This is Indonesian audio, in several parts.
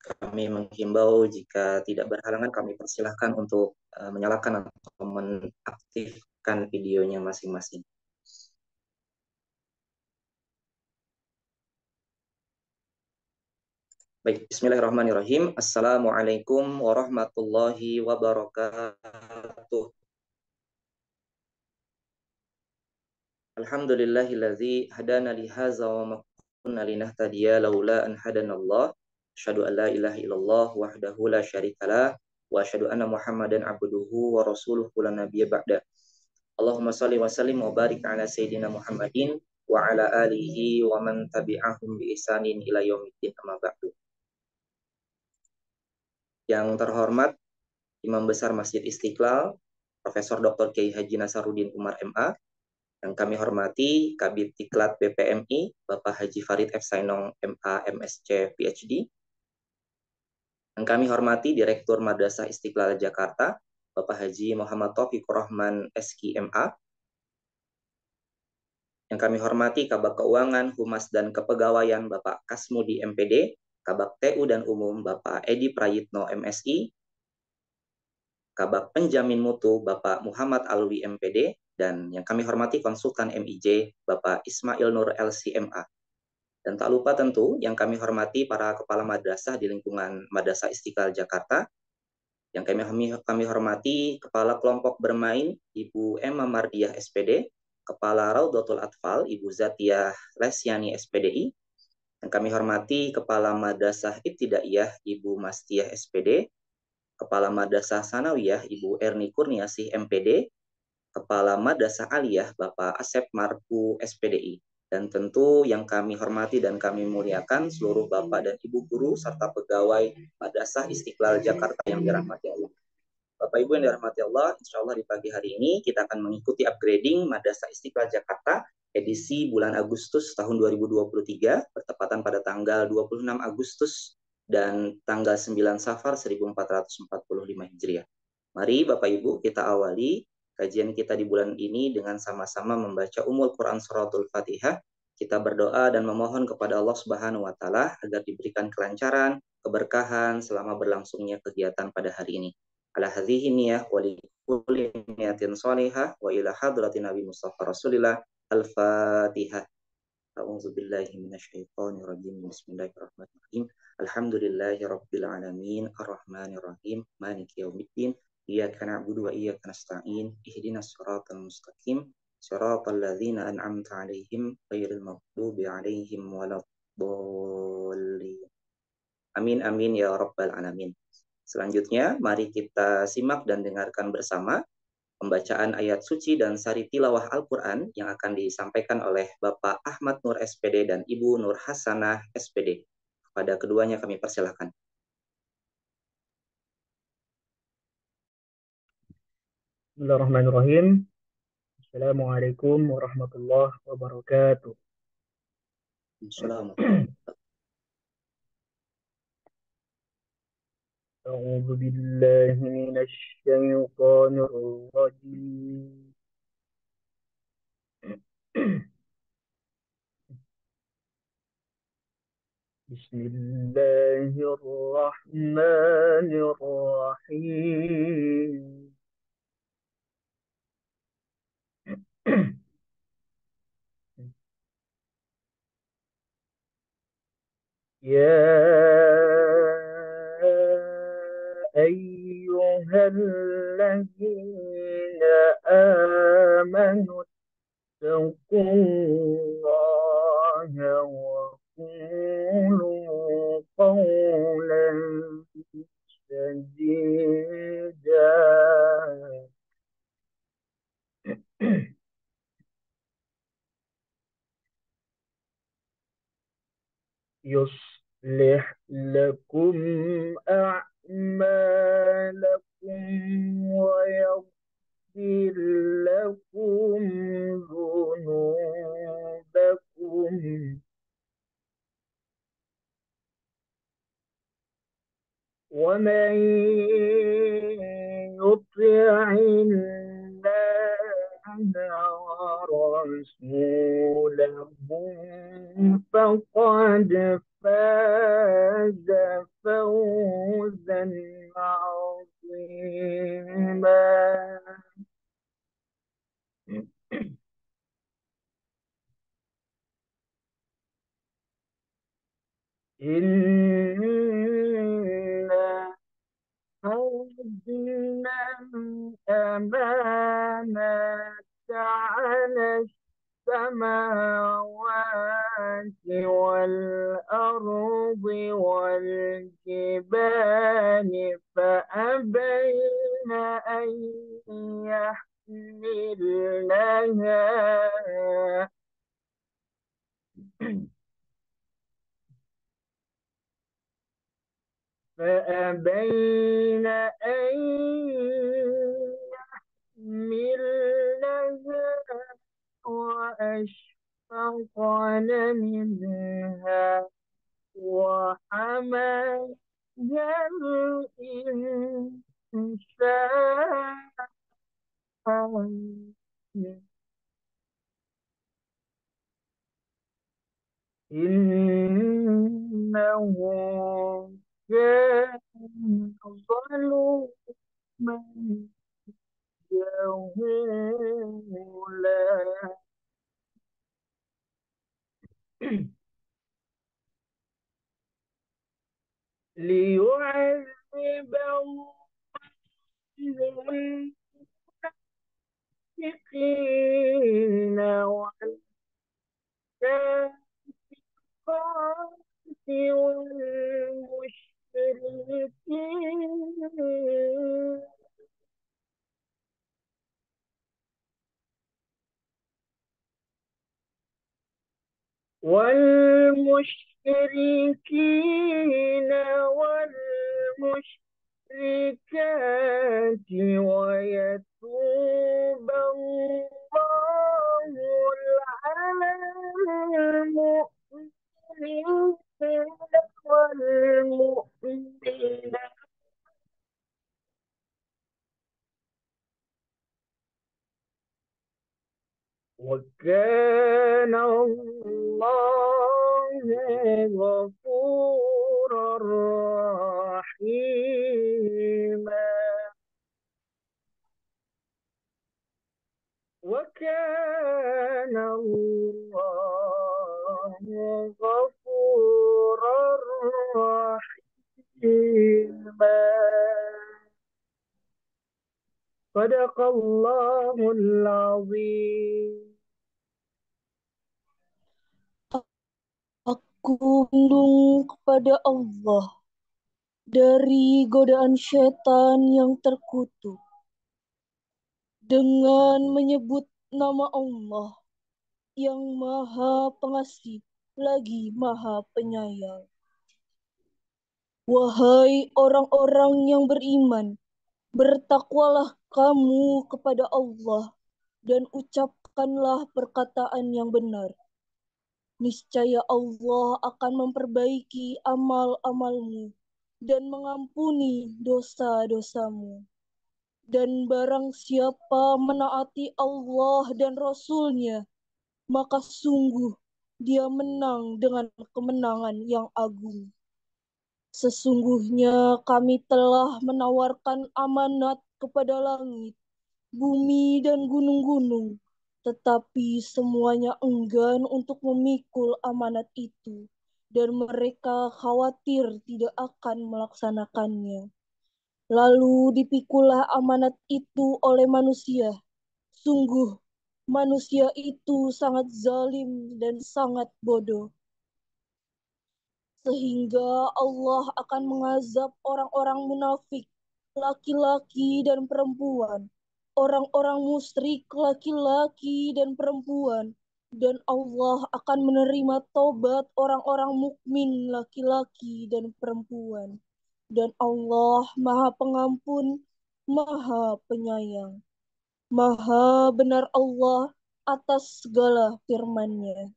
Kami menghimbau jika tidak berhalangan kami persilahkan untuk menyalakan atau mengaktifkan videonya masing-masing. Baik, bismillahirrahmanirrahim. Assalamualaikum warahmatullahi wabarakatuh. Alhamdulillahilladzi hadana li hadza wa ma kunna linahtadiya laula an hadanallah. Asyhadu an la ilaha illallah wahdahu la syarikalah wa asyhadu anna Muhammadan abduhu wa rasuluhu la nabiyya ba'da. Allahumma shalli wa sallim wa barik ala sayyidina Muhammadin wa ala alihi wa man tabi'ahum bi ihsanin ila yaumiddin amma ba'du. Yang terhormat Imam Besar Masjid Istiqlal, Profesor Dr. Kiai Haji Nasaruddin Umar MA, yang kami hormati Kabid Diklat BPMI, Bapak Haji Farid F. Sainong MA MSc PhD, yang kami hormati Direktur Madrasah Istiqlal Jakarta, Bapak Haji Muhammad Taufikur Rahman SQ MA, yang kami hormati Kabak Keuangan, Humas dan Kepegawaian Bapak Kasmudi MPD, Kabak TU dan Umum Bapak Edi Prayitno MSI, Kabak Penjamin Mutu Bapak Muhammad Alwi MPD, dan yang kami hormati Konsultan MIJ Bapak Ismail Nur LCMA. Dan tak lupa tentu yang kami hormati para kepala madrasah di lingkungan Madrasah Istiqlal Jakarta, yang kami hormati Kepala Kelompok Bermain Ibu Emma Mardiah SPD, Kepala Raudatul Atfal Ibu Zatiah Lesyani SPDI, yang kami hormati Kepala Madrasah Ibtidaiyah Ibu Mastiah SPD, Kepala Madrasah Sanawiyah Ibu Erni Kurniasih MPD, Kepala Madrasah Aliyah Bapak Asep Marpu SPDI, dan tentu yang kami hormati dan kami muliakan seluruh Bapak dan Ibu guru serta pegawai Madrasah Istiqlal Jakarta yang dirahmati Allah. Bapak Ibu yang dirahmati Allah, insya Allah di pagi hari ini kita akan mengikuti upgrading Madrasah Istiqlal Jakarta edisi bulan Agustus tahun 2023, bertepatan pada tanggal 26 Agustus dan tanggal 9 Safar 1445 Hijriah. Mari Bapak Ibu kita awali kajian kita di bulan ini dengan sama-sama membaca Ummul Quran Suratul Fatihah. Kita berdoa dan memohon kepada Allah Subhanahu wa taala agar diberikan kelancaran, keberkahan selama berlangsungnya kegiatan pada hari ini. Ala hadhihi niyah wa li kulli niyatin shalihah wa ila hadratin Nabi Mustafa Rasulillah. Al-Fatihah. A'udzu billahi minasyaitonir rajim. Bismillahirrahmanirrahim. Alhamdulillahirabbil alamin arrahmanir rahim maliki yaumiddin. Iyyaka na'budu wa iyyaka nasta'in. Ihdinas siratal mustaqim. Siratal ladzina an'amta 'alaihim ghairil maghdubi 'alaihim waladdallin. Amin amin ya rabbal alamin. Selanjutnya mari kita simak dan dengarkan bersama pembacaan ayat suci dan sari tilawah Al-Quran yang akan disampaikan oleh Bapak Ahmad Nur SPD dan Ibu Nur Hasanah SPD. Kepada keduanya kami persilahkan. Bismillahirrahmanirrahim. Assalamualaikum warahmatullahi wabarakatuh. Assalamualaikum. أعوذ بالله من الشيطان الرجيم. بسم الله الرحمن الرحيم. يا أيها الذين آمنوا اتقوا الله وقولوا قولا سديدا يصلح لكم أعمالكم ويغفر لكم ذنوبكم ومن يطع الله ورسوله فقد فاز فوزا عظيما. إنا عرضنا الأمانة على السماوات والأرض والجبال فأبين أن يحملنها فأبين أن يحملنها وأشفقن منها وحملها الإنسان إنه كان ظلوما جهولا. ليعذب الله المنافقين والكافرات والمشركين والمشركين والمشركات ويتوب الله على المؤمنين والمؤمنات وكان الله غفورا رحيما. وكان الله غفورا رحيما. صدق الله العظيم. Aku berlindung kepada Allah dari godaan syaitan yang terkutuk dengan menyebut nama Allah yang Maha Pengasih lagi Maha Penyayang. Wahai orang-orang yang beriman, bertakwalah kamu kepada Allah dan ucapkanlah perkataan yang benar. Niscaya Allah akan memperbaiki amal-amalmu dan mengampuni dosa-dosamu. Dan barang siapa menaati Allah dan Rasul-Nya, maka sungguh dia menang dengan kemenangan yang agung. Sesungguhnya kami telah menawarkan amanat kepada langit, bumi, dan gunung-gunung, tetapi semuanya enggan untuk memikul amanat itu, dan mereka khawatir tidak akan melaksanakannya. Lalu dipikulah amanat itu oleh manusia. Sungguh, manusia itu sangat zalim dan sangat bodoh. Sehingga Allah akan mengazab orang-orang munafik, laki-laki dan perempuan, orang-orang musyrik laki-laki dan perempuan, dan Allah akan menerima tobat orang-orang mukmin laki-laki dan perempuan. Dan Allah Maha Pengampun, Maha Penyayang. Maha benar Allah atas segala firman-Nya.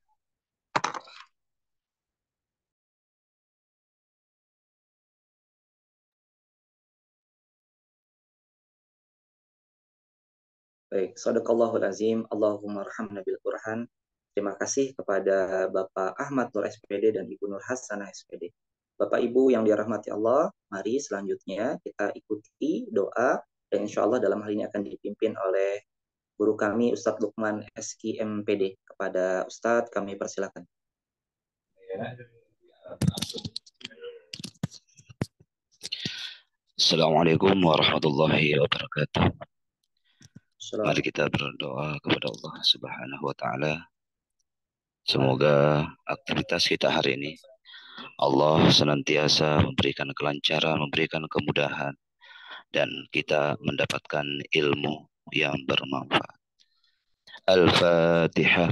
Baik, sadaqallahul azim, Allahumma arhamna bil Qur'an. Terima kasih kepada Bapak Ahmad Nur SPD dan Ibu Nur Hasanah SPD. Bapak Ibu yang dirahmati Allah, mari selanjutnya kita ikuti doa dan insya Allah dalam hal ini akan dipimpin oleh guru kami Ustadz Lukman SK MPD. Kepada Ustadz kami persilakan. Assalamualaikum warahmatullahi wabarakatuh. Mari Assalamualaikum. kita berdoa kepada Allah Subhanahu wa Ta'ala. Semoga aktivitas kita hari ini Allah senantiasa memberikan kelancaran, memberikan kemudahan, dan kita mendapatkan ilmu yang bermanfaat. Al-Fatihah.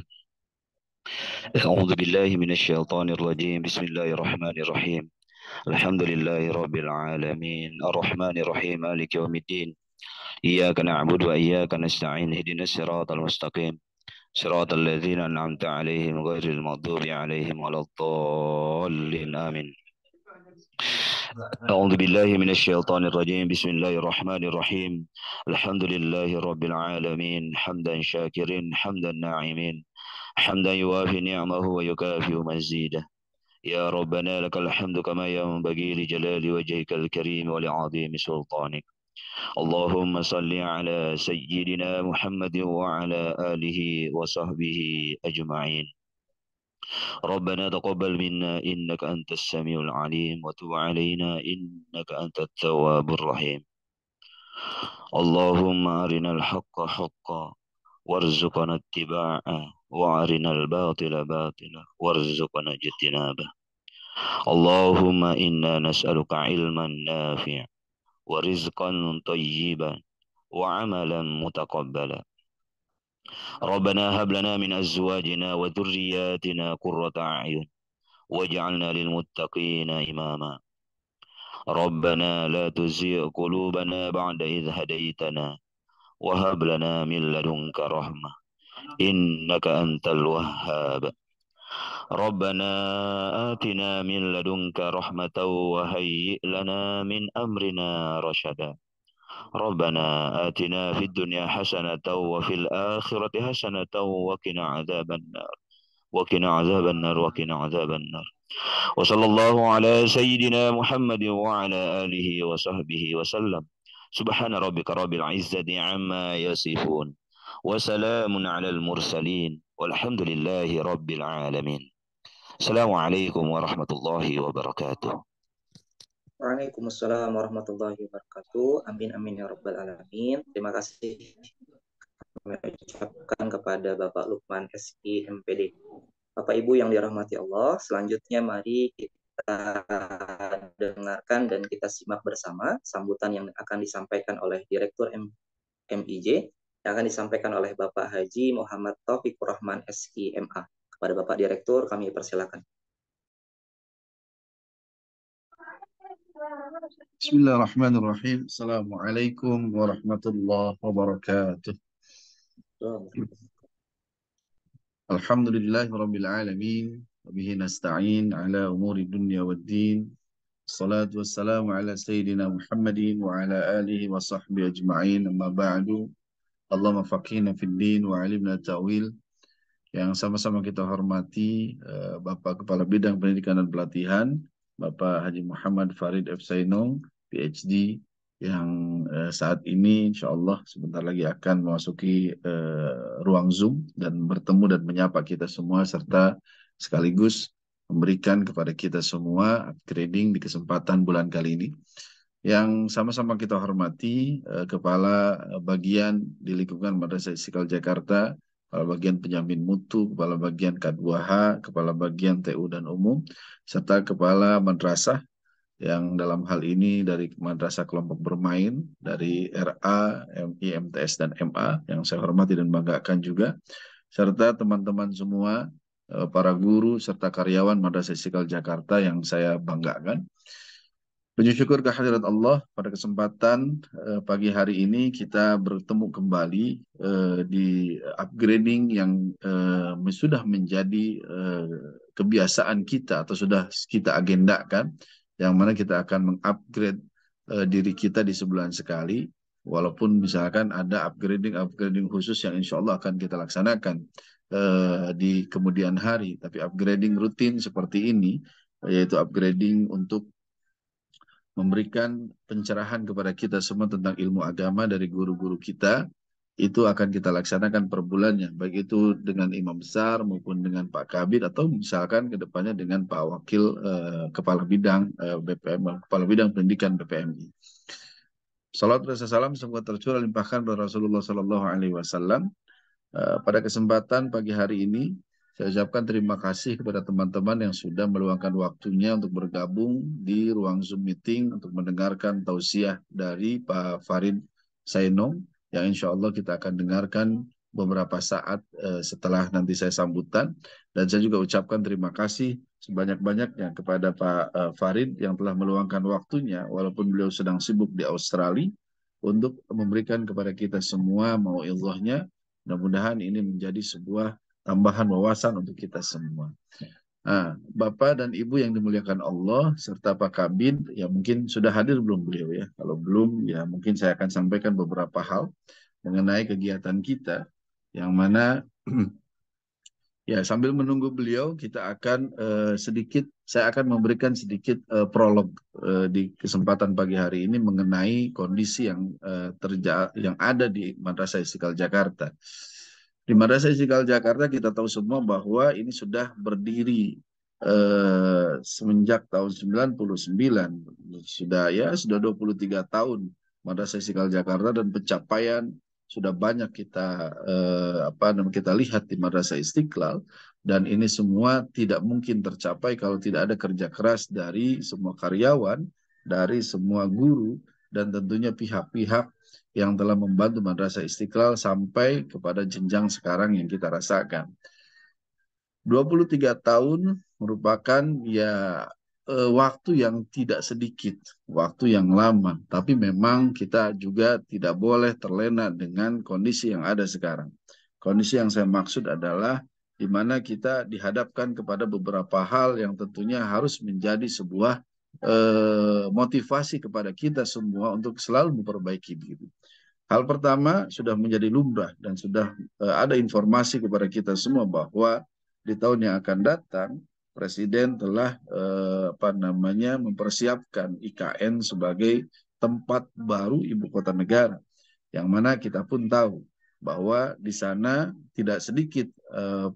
A'udzu billahi minasyaitonir rajim. Bismillahirrahmanirrahim. Alhamdulillahi rabbil alamin. Ar-Rahmanir Rahim. Maliki yaumiddin. إياك نعبد وإياك نستعين اهدنا الصراط المستقيم صراط الذين أنعمت عليهم غير المغضوب عليهم ولا الضالين آمين أعوذ بالله من الشيطان الرجيم بسم الله الرحمن الرحيم الحمد لله رب العالمين حمدا شاكرين حمدا ناعمين حمدا يوافي نعمه ويكافئ مزيده يا ربنا لك الحمد كما ينبغي لجلال وجهك الكريم ولعظيم سلطانك اللهم صل على سيدنا محمد وعلى آله وصحبه أجمعين ربنا تقبل منا إنك أنت السميع العليم وتب علينا إنك أنت التواب الرحيم اللهم أرنا الحق حقا وارزقنا اتباعه وأرنا الباطل باطلا وارزقنا اجتنابه اللهم إنا نسألك علما نافعا ورزقا طيبا وعملا متقبلا ربنا هب لنا من أزواجنا وذرياتنا قرة أعين واجعلنا للمتقين إماما ربنا لا تزغ قلوبنا بعد إذ هديتنا وهب لنا من لدنك رحمة إنك أنت الوهاب ربنا آتنا من لدنك رحمة وهيئ لنا من أمرنا رشدا ربنا آتنا في الدنيا حسنة وفي الآخرة حسنة وقنا عذاب النار وقنا عذاب النار وقنا عذاب النار وصلى الله على سيدنا محمد وعلى آله وصحبه وسلم سبحان ربك رب العزة عما يصفون وسلام على المرسلين والحمد لله رب العالمين السلام عليكم ورحمة الله وبركاته. Waalaikumsalam warahmatullahi wabarakatuh. Amin amin ya rabbal alamin. Terima kasih kami ucapkan kepada Bapak Lukman SK MPD. Bapak Ibu yang dirahmati Allah, selanjutnya mari kita dengarkan dan kita simak bersama sambutan yang akan disampaikan oleh Direktur MIJ yang akan disampaikan oleh Bapak Haji Muhammad Taufikur Rahman SK MA. Kepada Bapak Direktur kami persilakan. Bismillahirrahmanirrahim. Assalamualaikum warahmatullahi wabarakatuh. Alhamdulillahi rabbil alamin. Wabihi nasta'in ala umuri dunya waddin. Assalatu wassalamu ala sayyidina Muhammadin wa ala alihi wa sahbihi ajma'in. Amma ba'du. Allahumma faqihna fid din wa alimna ta'wil. Yang sama-sama kita hormati Bapak Kepala Bidang Pendidikan dan Pelatihan Bapak Haji Muhammad Farid F. Sainong, PhD, yang saat ini insya Allah sebentar lagi akan memasuki ruang Zoom dan bertemu dan menyapa kita semua serta sekaligus memberikan kepada kita semua upgrading di kesempatan bulan kali ini. Yang sama-sama kita hormati Kepala Bagian di lingkungan Madrasah Istiqlal Jakarta, Kepala Bagian Penjamin Mutu, Kepala Bagian K2H, Kepala Bagian TU dan Umum, serta Kepala Madrasah yang dalam hal ini dari Madrasah Kelompok Bermain, dari RA, MI, MTS, dan MA, yang saya hormati dan banggakan juga, serta teman-teman semua, para guru, serta karyawan Madrasah Istiqlal Jakarta yang saya banggakan. Puji syukur kehadirat Allah pada kesempatan pagi hari ini kita bertemu kembali di upgrading yang sudah menjadi kebiasaan kita atau sudah kita agendakan, yang mana kita akan mengupgrade diri kita di sebulan sekali, walaupun misalkan ada upgrading khusus yang insya Allah akan kita laksanakan. di kemudian hari. Tapi upgrading rutin seperti ini, yaitu upgrading untuk memberikan pencerahan kepada kita semua tentang ilmu agama dari guru-guru kita, itu akan kita laksanakan per bulannya, baik itu dengan imam besar maupun dengan Pak Kabid, atau misalkan ke depannya dengan Pak Wakil Kepala Bidang BPM, Kepala Bidang Pendidikan BPMI. Salat dan salam semoga tercurah limpahkan kepada Rasulullah Sallallahu Alaihi Wasallam. Pada kesempatan pagi hari ini, saya ucapkan terima kasih kepada teman-teman yang sudah meluangkan waktunya untuk bergabung di ruang Zoom meeting untuk mendengarkan tausiah dari Pak Farid Sainong, yang insya Allah kita akan dengarkan beberapa saat setelah nanti saya sambutan. Dan saya juga ucapkan terima kasih sebanyak-banyaknya kepada Pak Farid yang telah meluangkan waktunya, walaupun beliau sedang sibuk di Australia, untuk memberikan kepada kita semua mau'izahnya. Mudah-mudahan ini menjadi sebuah tambahan wawasan untuk kita semua. Nah, Bapak dan Ibu yang dimuliakan Allah, serta Pak Kabid, ya mungkin sudah hadir belum beliau ya? Kalau belum, ya mungkin saya akan sampaikan beberapa hal mengenai kegiatan kita, yang mana ya sambil menunggu beliau, kita akan saya akan memberikan sedikit prolog di kesempatan pagi hari ini mengenai kondisi yang yang ada di Madrasah Istiqlal Jakarta. Di Madrasah Istiqlal Jakarta kita tahu semua bahwa ini sudah berdiri semenjak tahun 99, sudah 23 tahun Madrasah Istiqlal Jakarta, dan pencapaian sudah banyak kita lihat di Madrasah Istiqlal, dan ini semua tidak mungkin tercapai kalau tidak ada kerja keras dari semua karyawan, dari semua guru, dan tentunya pihak-pihak yang telah membantu Madrasah Istiqlal sampai kepada jenjang sekarang yang kita rasakan. 23 tahun merupakan waktu yang tidak sedikit, waktu yang lama, tapi memang kita juga tidak boleh terlena dengan kondisi yang ada sekarang. Kondisi yang saya maksud adalah di mana kita dihadapkan kepada beberapa hal yang tentunya harus menjadi sebuah motivasi kepada kita semua untuk selalu memperbaiki diri. Hal pertama sudah menjadi lumrah dan sudah ada informasi kepada kita semua bahwa di tahun yang akan datang Presiden telah mempersiapkan IKN sebagai tempat baru ibu kota negara, yang mana kita pun tahu bahwa di sana tidak sedikit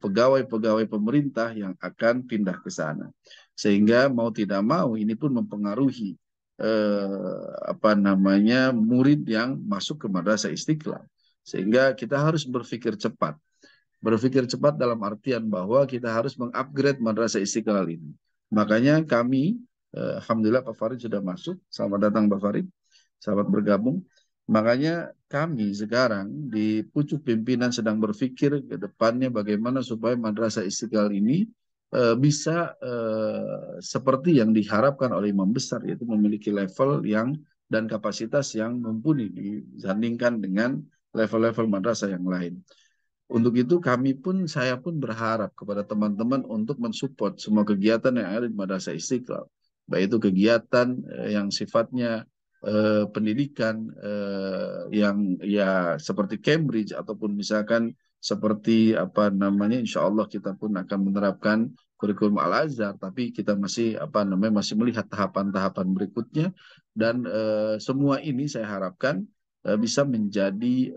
pegawai-pegawai pemerintah yang akan pindah ke sana, sehingga mau tidak mau ini pun mempengaruhi murid yang masuk ke Madrasah Istiqlal, sehingga kita harus berpikir cepat. Berpikir cepat dalam artian bahwa kita harus mengupgrade Madrasah Istiqlal ini. Makanya kami, alhamdulillah Pak Farid sudah masuk. Selamat datang Pak Farid, selamat bergabung. Makanya kami sekarang di pucuk pimpinan sedang berpikir ke depannya bagaimana supaya Madrasah Istiqlal ini bisa seperti yang diharapkan oleh imam besar, yaitu memiliki level dan kapasitas yang mumpuni dibandingkan dengan level-level madrasah yang lain. Untuk itu saya pun berharap kepada teman-teman untuk mensupport semua kegiatan yang ada di Madrasah Istiqlal, baik itu kegiatan yang sifatnya pendidikan yang seperti Cambridge, ataupun misalkan seperti insya Allah kita pun akan menerapkan kurikulum Al-Azhar, tapi kita masih melihat tahapan-tahapan berikutnya, dan semua ini saya harapkan bisa menjadi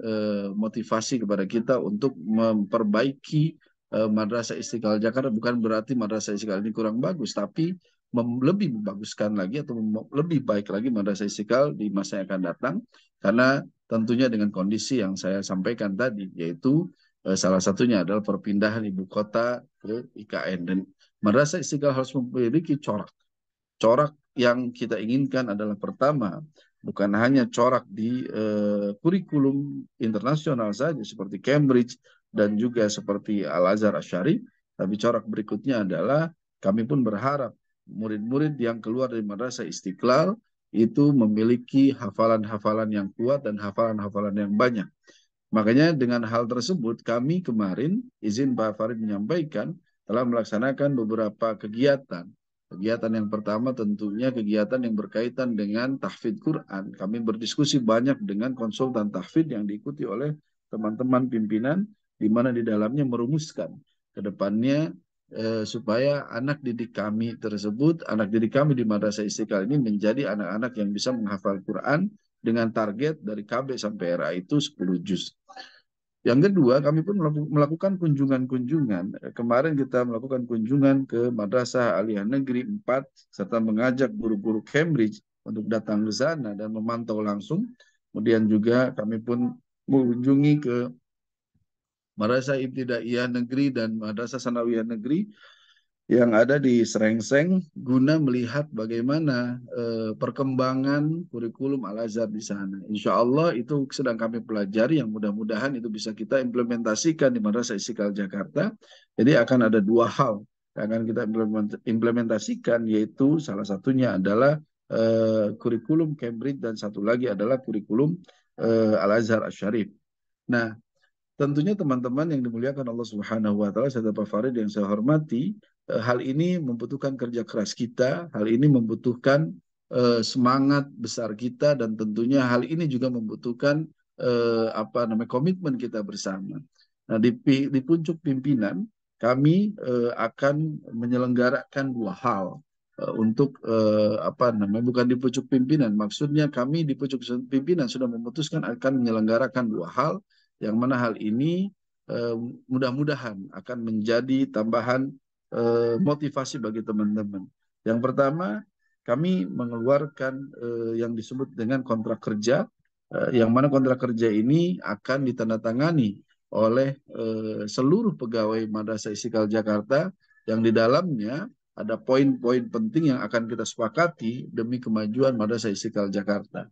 motivasi kepada kita untuk memperbaiki Madrasah Istiqlal Jakarta. Bukan berarti Madrasah Istiqlal ini kurang bagus, tapi lebih membaguskan lagi atau lebih baik lagi Madrasah Istiqlal di masa yang akan datang, karena tentunya dengan kondisi yang saya sampaikan tadi, yaitu salah satunya adalah perpindahan ibu kota ke IKN, dan Madrasah Istiqlal harus memiliki corak. Corak yang kita inginkan adalah pertama, bukan hanya corak di kurikulum internasional saja seperti Cambridge dan juga seperti Al-Azhar Asy-Syarif, tapi corak berikutnya adalah kami pun berharap murid-murid yang keluar dari Madrasah Istiqlal itu memiliki hafalan-hafalan yang kuat dan hafalan-hafalan yang banyak. Makanya dengan hal tersebut kami kemarin, izin Pak Farid menyampaikan, telah melaksanakan beberapa kegiatan. Kegiatan yang pertama tentunya kegiatan yang berkaitan dengan tahfidz Quran. Kami berdiskusi banyak dengan konsultan tahfidz yang diikuti oleh teman-teman pimpinan di mana di dalamnya merumuskan ke depannya supaya anak didik kami tersebut, anak didik kami di Madrasah Istiqlal ini menjadi anak-anak yang bisa menghafal Quran dengan target dari KB sampai RA itu 10 juz. Yang kedua, kami pun melakukan kunjungan-kunjungan. Kemarin kita melakukan kunjungan ke Madrasah Aliyah Negeri 4 serta mengajak guru-guru Cambridge untuk datang ke sana dan memantau langsung. Kemudian juga kami pun mengunjungi ke Madrasah Ibtidaiyah Negeri dan Madrasah Sanawiyah Negeri yang ada di Serengseng guna melihat bagaimana perkembangan kurikulum Al-Azhar di sana. Insya Allah itu sedang kami pelajari, yang mudah-mudahan itu bisa kita implementasikan di Madrasah Istiqlal Jakarta. Jadi akan ada dua hal yang akan kita implementasikan, yaitu salah satunya adalah kurikulum Cambridge dan satu lagi adalah kurikulum Al-Azhar Asy-Syarif. Nah, tentunya teman-teman yang dimuliakan Allah Subhanahu wa taala serta Pak Farid yang saya hormati, hal ini membutuhkan kerja keras kita, hal ini membutuhkan semangat besar kita, dan tentunya hal ini juga membutuhkan komitmen kita bersama. Nah, di puncuk pimpinan kami akan menyelenggarakan dua hal untuk bukan di pucuk pimpinan, maksudnya kami di pucuk pimpinan sudah memutuskan akan menyelenggarakan dua hal, yang mana hal ini mudah-mudahan akan menjadi tambahan motivasi bagi teman-teman. Yang pertama, kami mengeluarkan yang disebut dengan kontrak kerja, yang mana kontrak kerja ini akan ditandatangani oleh seluruh pegawai Madrasah Istiqlal Jakarta, yang di dalamnya ada poin-poin penting yang akan kita sepakati demi kemajuan Madrasah Istiqlal Jakarta.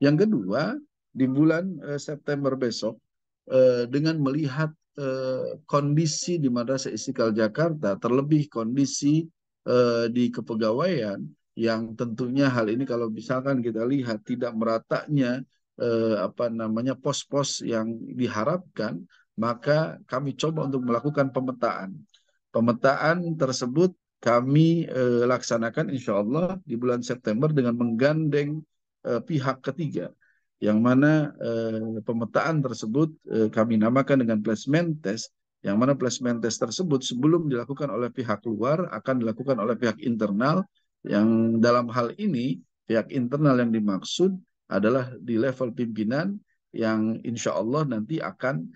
Yang kedua, di bulan September besok, dengan melihat kondisi di Madrasah Istiqlal Jakarta, terlebih kondisi di kepegawaian, yang tentunya hal ini kalau misalkan kita lihat tidak meratanya pos-pos yang diharapkan, maka kami coba untuk melakukan pemetaan. Pemetaan tersebut kami laksanakan insya Allah di bulan September dengan menggandeng pihak ketiga, yang mana pemetaan tersebut kami namakan dengan placement test, yang mana placement test tersebut sebelum dilakukan oleh pihak luar akan dilakukan oleh pihak internal, yang dalam hal ini pihak internal yang dimaksud adalah di level pimpinan, yang insya Allah nanti akan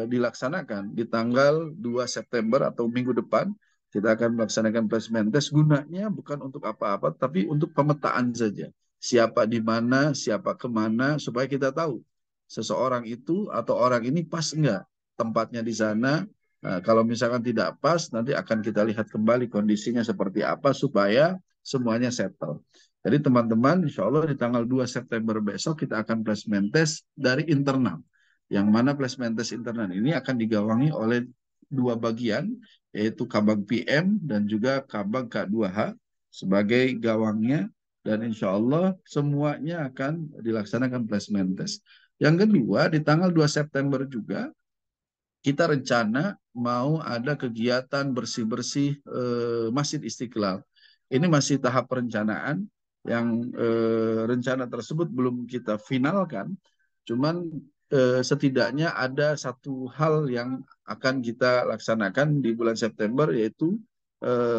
dilaksanakan di tanggal 2 September atau minggu depan. Kita akan melaksanakan placement test, gunanya bukan untuk apa-apa, tapi untuk pemetaan saja. Siapa di mana, siapa kemana, supaya kita tahu seseorang itu atau orang ini pas enggak tempatnya di sana. Nah, kalau misalkan tidak pas, nanti akan kita lihat kembali kondisinya seperti apa supaya semuanya settle. Jadi teman-teman, insya Allah di tanggal 2 September besok kita akan placement test dari internal. Yang mana placement test internal ini akan digawangi oleh dua bagian, yaitu Kabag PM dan juga Kabag K2H sebagai gawangnya. Dan insya Allah semuanya akan dilaksanakan placement test. Yang kedua, di tanggal 2 September juga kita rencana mau ada kegiatan bersih-bersih Masjid Istiqlal. Ini masih tahap perencanaan, yang rencana tersebut belum kita finalkan. Cuman setidaknya ada satu hal yang akan kita laksanakan di bulan September, yaitu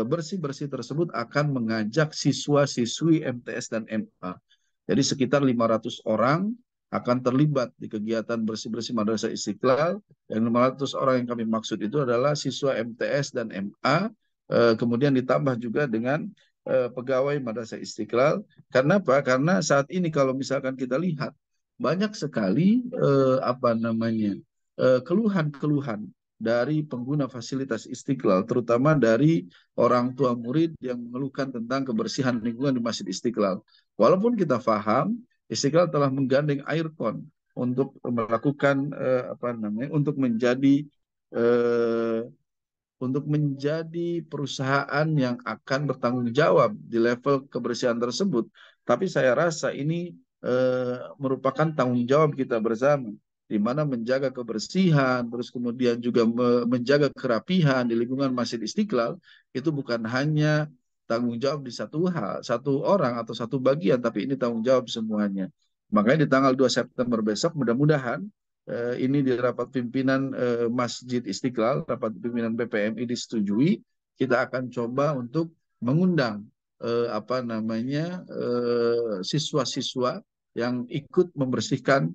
bersih-bersih tersebut akan mengajak siswa-siswi MTS dan MA. Jadi sekitar 500 orang akan terlibat di kegiatan bersih-bersih Madrasah Istiqlal. Yang 500 orang yang kami maksud itu adalah siswa MTS dan MA, kemudian ditambah juga dengan pegawai Madrasah Istiqlal. Karena apa? Karena saat ini kalau misalkan kita lihat, banyak sekali keluhan-keluhan dari pengguna fasilitas Istiqlal, terutama dari orang tua murid yang mengeluhkan tentang kebersihan lingkungan di Masjid Istiqlal. Walaupun kita paham, Istiqlal telah menggandeng Aircon untuk melakukan untuk menjadi perusahaan yang akan bertanggung jawab di level kebersihan tersebut. Tapi saya rasa ini merupakan tanggung jawab kita bersama, di mana menjaga kebersihan, terus kemudian juga menjaga kerapihan di lingkungan Masjid Istiqlal, itu bukan hanya tanggung jawab di satu orang atau satu bagian, tapi ini tanggung jawab semuanya. Makanya di tanggal 2 September besok, mudah-mudahan ini di rapat pimpinan Masjid Istiqlal, rapat pimpinan PPMI disetujui, kita akan coba untuk mengundang siswa-siswa yang ikut membersihkan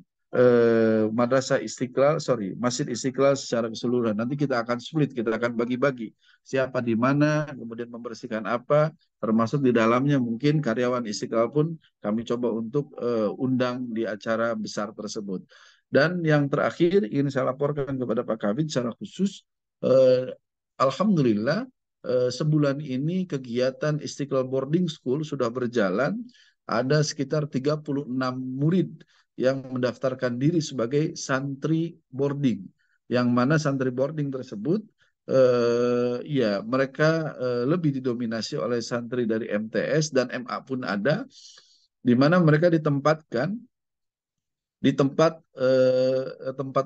Madrasah Istiqlal, Masjid Istiqlal secara keseluruhan. Nanti kita akan split, kita akan bagi-bagi siapa di mana, kemudian membersihkan apa, termasuk di dalamnya mungkin karyawan Istiqlal pun kami coba untuk undang di acara besar tersebut. Dan yang terakhir ingin saya laporkan kepada Pak Kabid secara khusus, alhamdulillah sebulan ini kegiatan Istiqlal Boarding School sudah berjalan, ada sekitar 36 murid yang mendaftarkan diri sebagai santri boarding, yang mana santri boarding tersebut ya mereka lebih didominasi oleh santri dari MTS dan MA pun ada, di mana mereka ditempatkan di tempat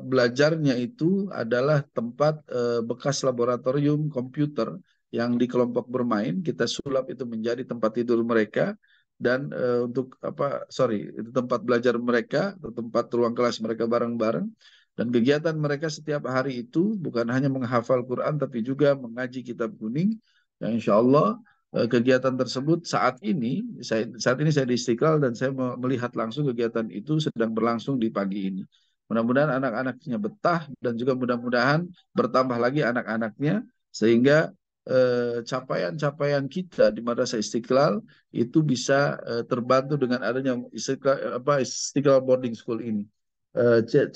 belajarnya itu adalah tempat bekas laboratorium komputer yang di kelompok bermain kita sulap itu menjadi tempat tidur mereka, dan itu tempat belajar mereka atau tempat ruang kelas mereka bareng-bareng, dan kegiatan mereka setiap hari itu bukan hanya menghafal Quran tapi juga mengaji kitab kuning, yang insya Allah kegiatan tersebut saat ini saya di Istiqlal dan saya melihat langsung kegiatan itu sedang berlangsung di pagi ini. Mudah-mudahan anak-anaknya betah dan juga mudah-mudahan bertambah lagi anak-anaknya sehingga capaian-capaian kita di Madrasah Istiqlal itu bisa terbantu dengan adanya Istiqlal Boarding School ini.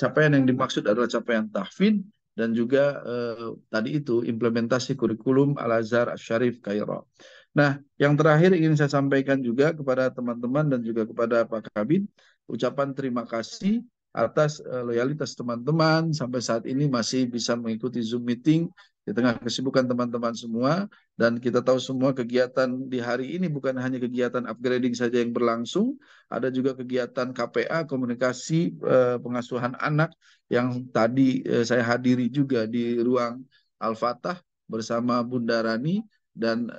Capaian yang dimaksud adalah capaian tahfidz dan juga tadi itu implementasi kurikulum Al-Azhar Asy-Syarif Kairo. Nah, yang terakhir ingin saya sampaikan juga kepada teman-teman dan juga kepada Pak Kabid, ucapan terima kasih atas loyalitas teman-teman sampai saat ini masih bisa mengikuti Zoom meeting di tengah kesibukan teman-teman semua, dan kita tahu semua kegiatan di hari ini bukan hanya kegiatan upgrading saja yang berlangsung, ada juga kegiatan KPA, komunikasi pengasuhan anak, yang tadi saya hadiri juga di ruang Al-Fatah bersama Bunda Rani, dan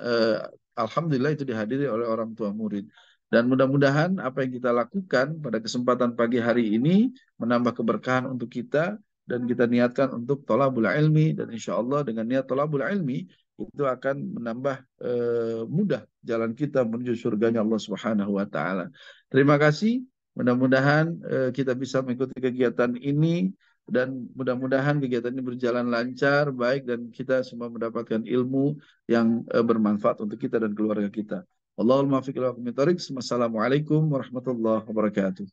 alhamdulillah itu dihadiri oleh orang tua murid. Dan mudah-mudahan apa yang kita lakukan pada kesempatan pagi hari ini menambah keberkahan untuk kita, dan kita niatkan untuk thalabul ilmi, dan insya Allah dengan niat thalabul ilmi itu akan menambah mudah jalan kita menuju surganya Allah Subhanahu wa taala. Terima kasih. Mudah-mudahan kita bisa mengikuti kegiatan ini, dan mudah-mudahan kegiatan ini berjalan lancar, baik, dan kita semua mendapatkan ilmu yang bermanfaat untuk kita dan keluarga kita. Allahumma fiqh ila aqwamit thoriq. Wassalamualaikum warahmatullahi wabarakatuh.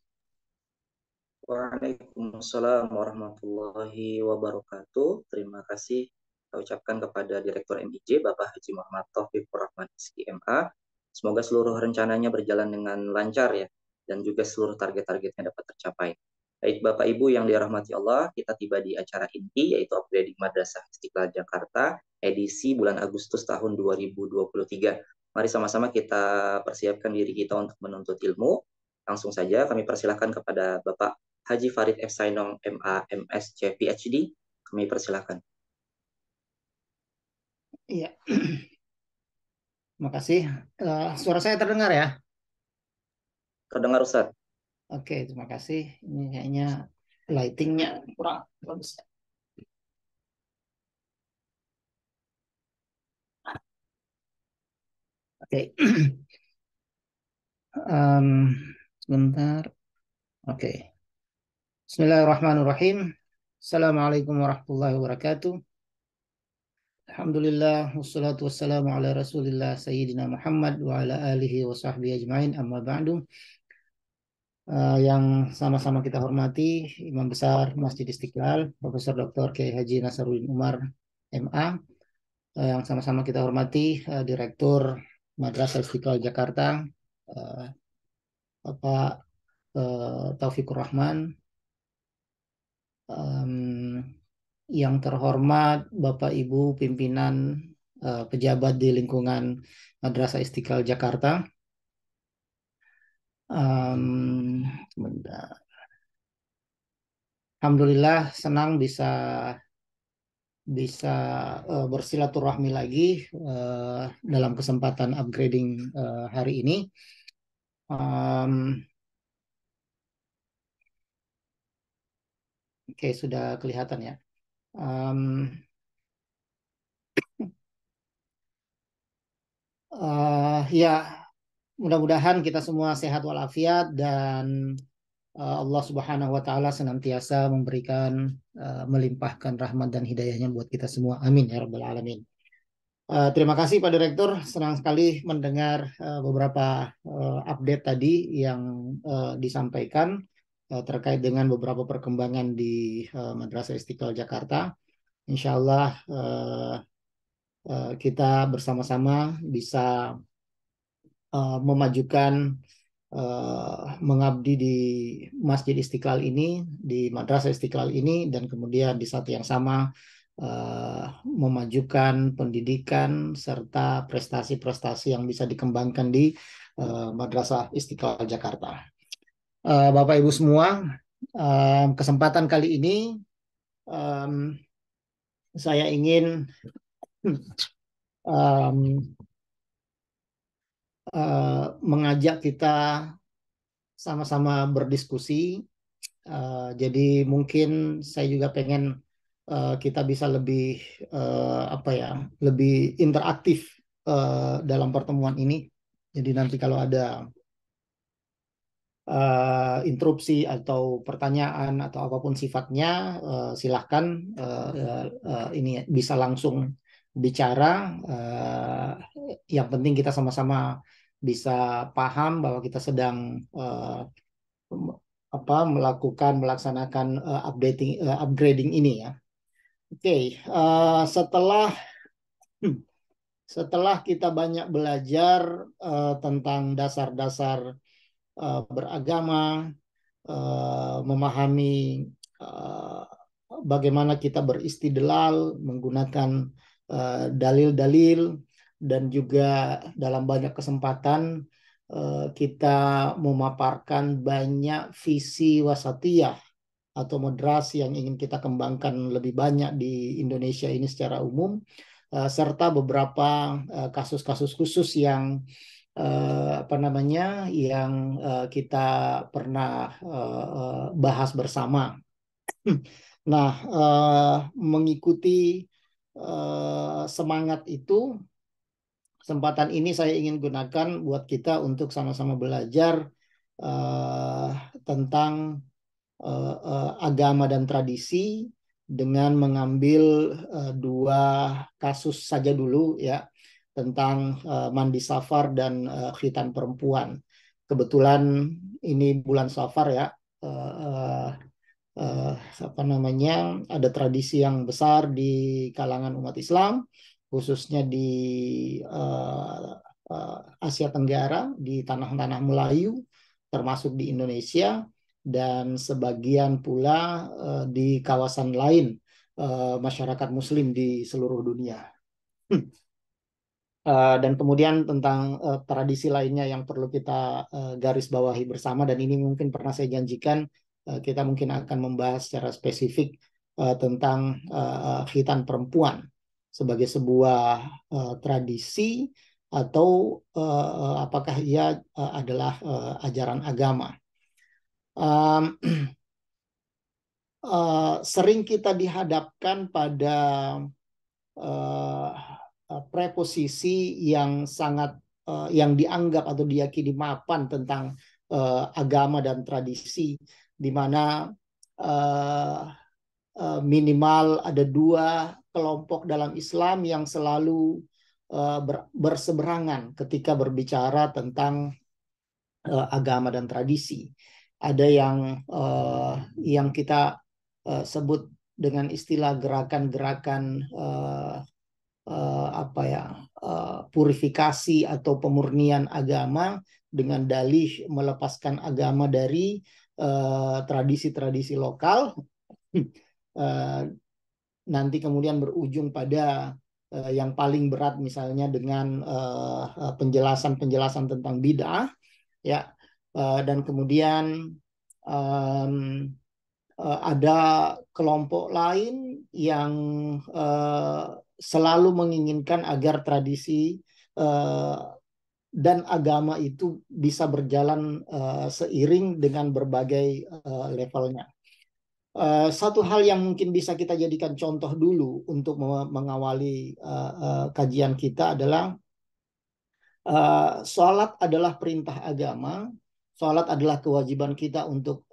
Waalaikumsalam warahmatullahi wabarakatuh. Terima kasih saya ucapkan kepada Direktur MIJ Bapak Haji Muhammad Taufik Rahman SI MA. Semoga seluruh rencananya berjalan dengan lancar ya, dan juga seluruh target-targetnya dapat tercapai. Baik Bapak Ibu yang dirahmati Allah, kita tiba di acara inti yaitu Upgrading Madrasah Istiqlal Jakarta edisi bulan Agustus tahun 2023. Mari sama-sama kita persiapkan diri kita untuk menuntut ilmu. Langsung saja kami persilahkan kepada Bapak Haji Farid F. Sainong, MA, MSc, PhD. Kami persilahkan. Iya. Terima kasih. Suara saya terdengar ya? Terdengar Ustaz. Oke, terima kasih. Ini kayaknya lightingnya kurang bagus. Oke. Sebentar. Oke. Bismillahirrahmanirrahim. Assalamualaikum warahmatullahi wabarakatuh. Alhamdulillah, wassalatu wassalamu ala rasulillah Sayyidina Muhammad wa ala alihi wa sahbihi ajma'in, amma ba'du. Yang sama-sama kita hormati Imam Besar Masjid Istiqlal, Profesor Dr. Kiai Haji Nasaruddin Umar, MA. Yang sama-sama kita hormati Direktur Madrasah Istiqlal Jakarta, Bapak Taufikur Rahman. Yang terhormat Bapak Ibu pimpinan pejabat di lingkungan Madrasah Istiqlal Jakarta. Alhamdulillah senang bisa bersilaturahmi lagi dalam kesempatan upgrading hari ini. Oke, sudah kelihatan ya. Um, Ya, mudah-mudahan kita semua sehat walafiat dan Allah Subhanahu wa taala senantiasa memberikan melimpahkan rahmat dan hidayahnya buat kita semua. Amin ya rabbal alamin. Terima kasih Pak Direktur, senang sekali mendengar beberapa update tadi yang disampaikan terkait dengan beberapa perkembangan di Madrasah Istiqlal Jakarta. Insya Allah kita bersama-sama bisa memajukan mengabdi di Masjid Istiqlal ini, di Madrasah Istiqlal ini, dan kemudian di saat yang sama memajukan pendidikan serta prestasi-prestasi yang bisa dikembangkan di Madrasah Istiqlal Jakarta. Bapak Ibu semua, kesempatan kali ini saya ingin mengajak kita sama-sama berdiskusi. Jadi mungkin saya juga pengen kita bisa lebih lebih interaktif dalam pertemuan ini. Jadi nanti kalau ada interupsi atau pertanyaan atau apapun sifatnya, silahkan ini bisa langsung bicara. Yang penting kita sama-sama bisa paham bahwa kita sedang melaksanakan upgrading ini ya. Oke, setelah kita banyak belajar tentang dasar-dasar beragama, memahami bagaimana kita beristidlal menggunakan dalil-dalil, dan juga dalam banyak kesempatan kita memaparkan banyak visi wasatiyah atau madrasah yang ingin kita kembangkan lebih banyak di Indonesia ini secara umum, serta beberapa kasus-kasus khusus yang yang kita pernah bahas bersama. Nah, mengikuti semangat itu, kesempatan ini saya ingin gunakan buat kita untuk sama-sama belajar tentang agama dan tradisi dengan mengambil dua kasus saja dulu ya, tentang mandi safar dan khitan perempuan. Kebetulan ini bulan safar ya, ada tradisi yang besar di kalangan umat Islam, khususnya di Asia Tenggara, di tanah-tanah Melayu, termasuk di Indonesia, dan sebagian pula di kawasan lain masyarakat Muslim di seluruh dunia. Dan kemudian tentang tradisi lainnya yang perlu kita garis bawahi bersama, dan ini mungkin pernah saya janjikan, kita mungkin akan membahas secara spesifik tentang khitan perempuan sebagai sebuah tradisi atau apakah ia adalah ajaran agama. Sering kita dihadapkan pada preposisi yang sangat yang dianggap atau diyakini mapan tentang agama dan tradisi, di mana minimal ada dua kelompok dalam Islam yang selalu berseberangan ketika berbicara tentang agama dan tradisi. Ada yang kita sebut dengan istilah gerakan-gerakan purifikasi atau pemurnian agama dengan dalih melepaskan agama dari tradisi-tradisi lokal, nanti kemudian berujung pada yang paling berat misalnya dengan penjelasan-penjelasan tentang bid'ah ya, dan kemudian ada kelompok lain yang selalu menginginkan agar tradisi dan agama itu bisa berjalan seiring dengan berbagai levelnya. Satu hal yang mungkin bisa kita jadikan contoh dulu untuk mengawali kajian kita adalah sholat adalah perintah agama, sholat adalah kewajiban kita untuk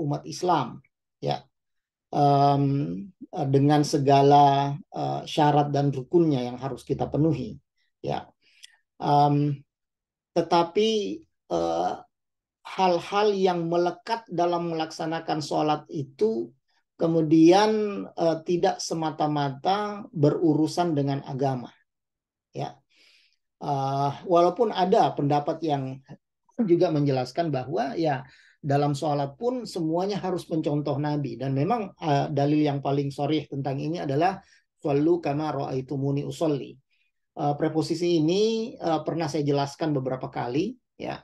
umat Islam, ya, dengan segala syarat dan rukunnya yang harus kita penuhi, ya. Tetapi hal-hal yang melekat dalam melaksanakan sholat itu kemudian tidak semata-mata berurusan dengan agama, ya. Walaupun ada pendapat yang juga menjelaskan bahwa ya dalam sholat pun semuanya harus mencontoh Nabi, dan memang dalil yang paling sharih tentang ini adalah shollu kama ra'aitumuni usolli. Preposisi ini pernah saya jelaskan beberapa kali, ya.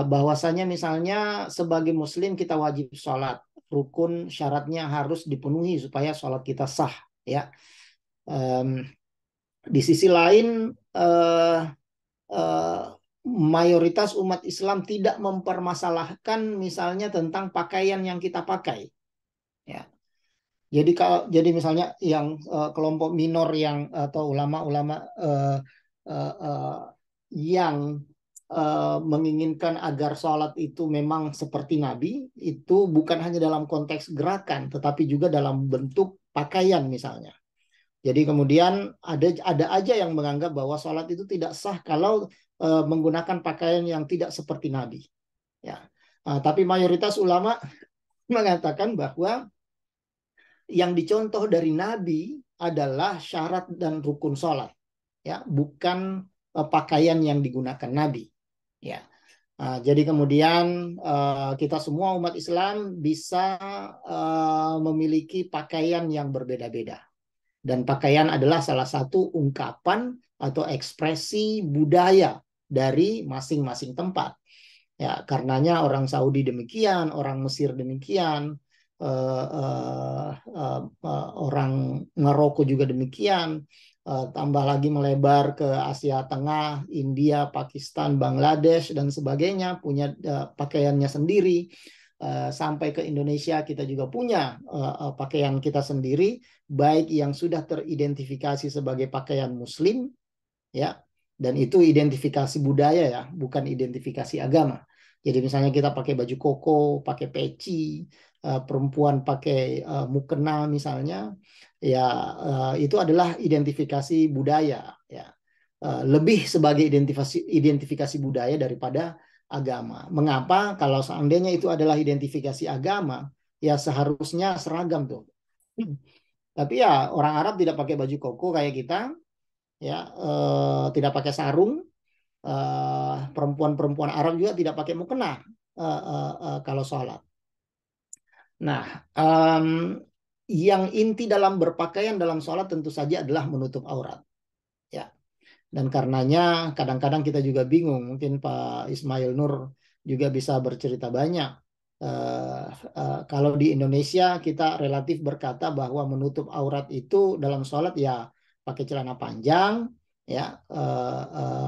Bahwasanya misalnya sebagai muslim kita wajib sholat, rukun syaratnya harus dipenuhi supaya sholat kita sah, ya. Di sisi lain mayoritas umat Islam tidak mempermasalahkan misalnya tentang pakaian yang kita pakai, ya. Jadi misalnya yang kelompok minor yang atau ulama-ulama yang menginginkan agar sholat itu memang seperti Nabi, itu bukan hanya dalam konteks gerakan, tetapi juga dalam bentuk pakaian misalnya. Jadi kemudian ada aja yang menganggap bahwa sholat itu tidak sah kalau menggunakan pakaian yang tidak seperti Nabi, ya. Tapi mayoritas ulama mengatakan bahwa yang dicontoh dari Nabi adalah syarat dan rukun sholat, ya, bukan pakaian yang digunakan Nabi, ya. Jadi kemudian kita semua umat Islam bisa memiliki pakaian yang berbeda-beda, dan pakaian adalah salah satu ungkapan atau ekspresi budaya dari masing-masing tempat, ya. Karenanya orang Saudi demikian, orang Mesir demikian, orang Maroko juga demikian. Tambah lagi melebar ke Asia Tengah, India, Pakistan, Bangladesh dan sebagainya punya pakaiannya sendiri. Sampai ke Indonesia kita juga punya pakaian kita sendiri, baik yang sudah teridentifikasi sebagai pakaian Muslim, ya, dan itu identifikasi budaya, ya, bukan identifikasi agama. Jadi misalnya kita pakai baju koko, pakai peci, perempuan pakai mukena misalnya, ya, itu adalah identifikasi budaya, ya. Lebih sebagai identifikasi budaya daripada agama. Mengapa? Kalau seandainya itu adalah identifikasi agama, ya seharusnya seragam tuh. Tapi ya orang Arab tidak pakai baju koko kayak kita, ya, tidak pakai sarung. Perempuan-perempuan Arab juga tidak pakai mukena kalau sholat. Nah, yang inti dalam berpakaian dalam sholat tentu saja adalah menutup aurat, ya. Dan karenanya kadang-kadang kita juga bingung, mungkin Pak Ismail Nur juga bisa bercerita banyak. Kalau di Indonesia kita relatif berkata bahwa menutup aurat itu dalam sholat ya pakai celana panjang, ya,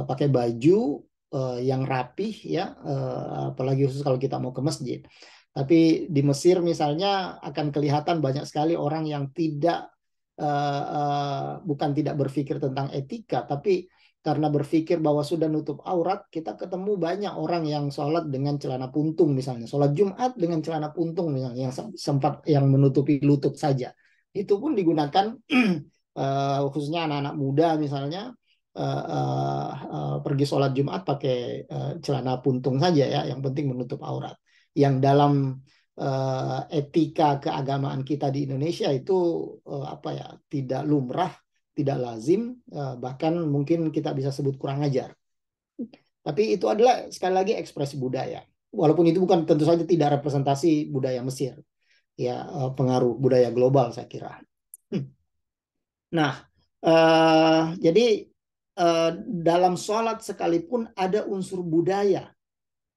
pakai baju yang rapih, ya, apalagi khusus kalau kita mau ke masjid. Tapi di Mesir misalnya akan kelihatan banyak sekali orang yang bukan tidak berpikir tentang etika, tapi karena berpikir bahwa sudah nutup aurat, kita ketemu banyak orang yang sholat dengan celana puntung misalnya, sholat Jumat dengan celana puntung misalnya, yang sempat yang menutupi lutut saja. Itu pun digunakan khususnya anak-anak muda misalnya, pergi sholat Jumat pakai celana puntung saja, ya, yang penting menutup aurat. Yang dalam etika keagamaan kita di Indonesia itu tidak lumrah, tidak lazim, bahkan mungkin kita bisa sebut kurang ajar. Tapi itu adalah sekali lagi ekspresi budaya. Walaupun itu bukan, tentu saja tidak representasi budaya Mesir, ya, pengaruh budaya global saya kira. Nah, jadi dalam sholat sekalipun ada unsur budaya,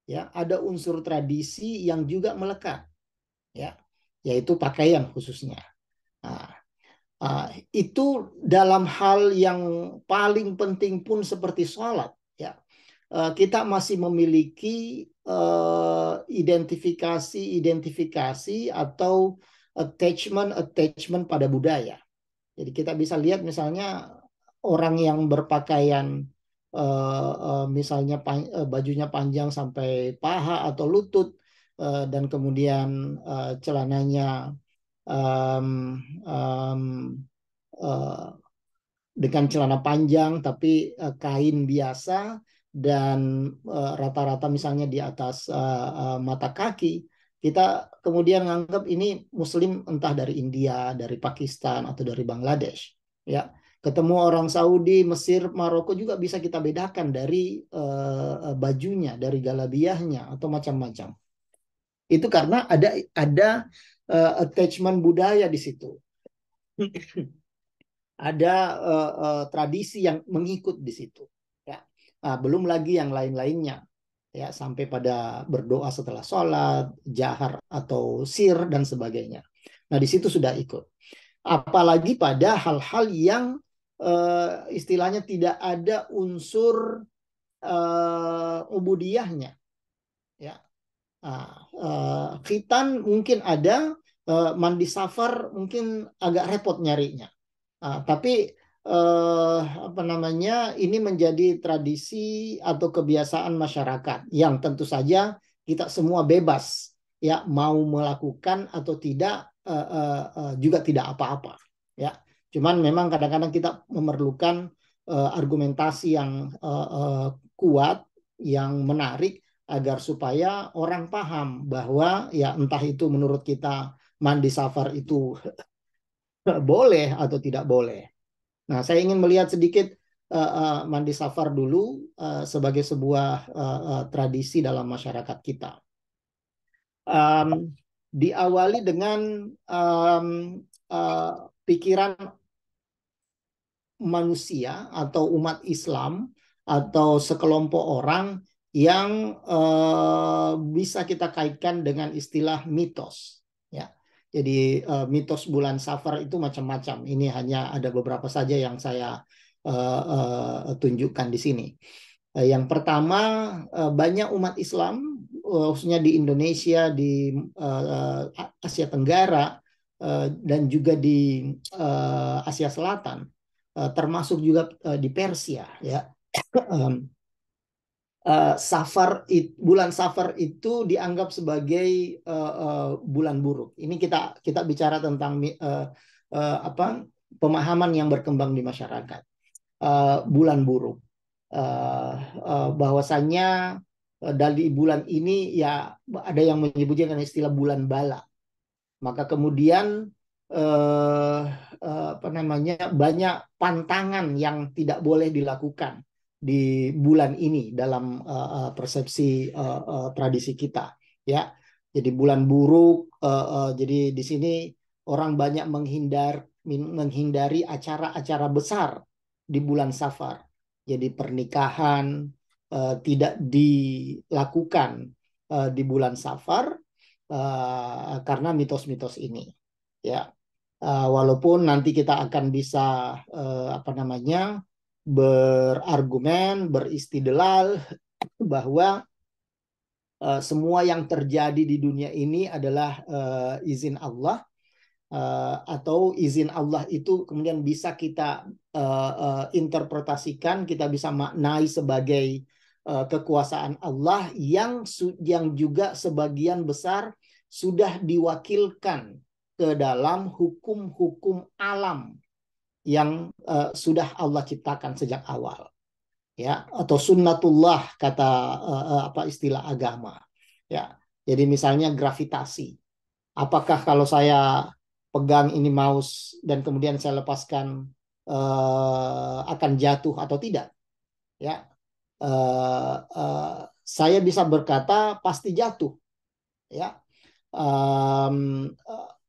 ya, ada unsur tradisi yang juga melekat, ya, yaitu pakaian khususnya. Nah, itu dalam hal yang paling penting pun seperti sholat, ya, kita masih memiliki identifikasi atau attachment pada budaya. Jadi kita bisa lihat misalnya orang yang berpakaian misalnya bajunya panjang sampai paha atau lutut dan kemudian celananya dengan celana panjang tapi kain biasa dan rata-rata misalnya di atas mata kaki, kita kemudian menganggap ini Muslim entah dari India, dari Pakistan atau dari Bangladesh. Ya, ketemu orang Saudi, Mesir, Maroko juga bisa kita bedakan dari bajunya, dari galabiahnya atau macam-macam. Itu karena ada attachment budaya di situ. Ada tradisi yang mengikut di situ. Ya. Nah, belum lagi yang lain-lainnya. Ya, sampai pada berdoa setelah sholat, jahar atau sir dan sebagainya. Nah, di situ sudah ikut. Apalagi pada hal-hal yang istilahnya tidak ada unsur ubudiyahnya. Ya. Nah, khitan mungkin ada, mandi safar mungkin agak repot nyarinya. Tapi apa namanya, ini menjadi tradisi atau kebiasaan masyarakat yang tentu saja kita semua bebas ya mau melakukan atau tidak, juga tidak apa-apa ya. Cuman memang kadang-kadang kita memerlukan argumentasi yang kuat, yang menarik agar supaya orang paham bahwa ya entah itu menurut kita mandi safar itu boleh atau tidak boleh. Nah, saya ingin melihat sedikit mandi safar dulu sebagai sebuah tradisi dalam masyarakat kita. Diawali dengan pikiran manusia atau umat Islam atau sekelompok orang yang bisa kita kaitkan dengan istilah mitos. Ya. Jadi mitos bulan Safar itu macam-macam. Ini hanya ada beberapa saja yang saya tunjukkan di sini. Yang pertama, banyak umat Islam, khususnya di Indonesia, di Asia Tenggara, dan juga di Asia Selatan, termasuk juga di Persia. Ya. Bulan Safar itu dianggap sebagai bulan buruk. Ini kita bicara tentang pemahaman yang berkembang di masyarakat. Bulan buruk, bahwasannya dari bulan ini ya ada yang menyebutnya dengan istilah bulan bala. Maka kemudian banyak pantangan yang tidak boleh dilakukan di bulan ini dalam persepsi tradisi kita, ya. Jadi bulan buruk, jadi di sini orang banyak menghindari acara-acara besar di bulan Safar. Jadi pernikahan tidak dilakukan di bulan Safar karena mitos-mitos ini, ya. Walaupun nanti kita akan bisa berargumen, beristidlal bahwa semua yang terjadi di dunia ini adalah izin Allah, atau izin Allah itu kemudian bisa kita interpretasikan, kita bisa maknai sebagai kekuasaan Allah yang juga sebagian besar sudah diwakilkan ke dalam hukum-hukum alam yang sudah Allah ciptakan sejak awal, ya, atau sunnatullah kata istilah agama, ya. Jadi misalnya gravitasi, apakah kalau saya pegang ini mouse dan kemudian saya lepaskan akan jatuh atau tidak, ya. Saya bisa berkata pasti jatuh, ya.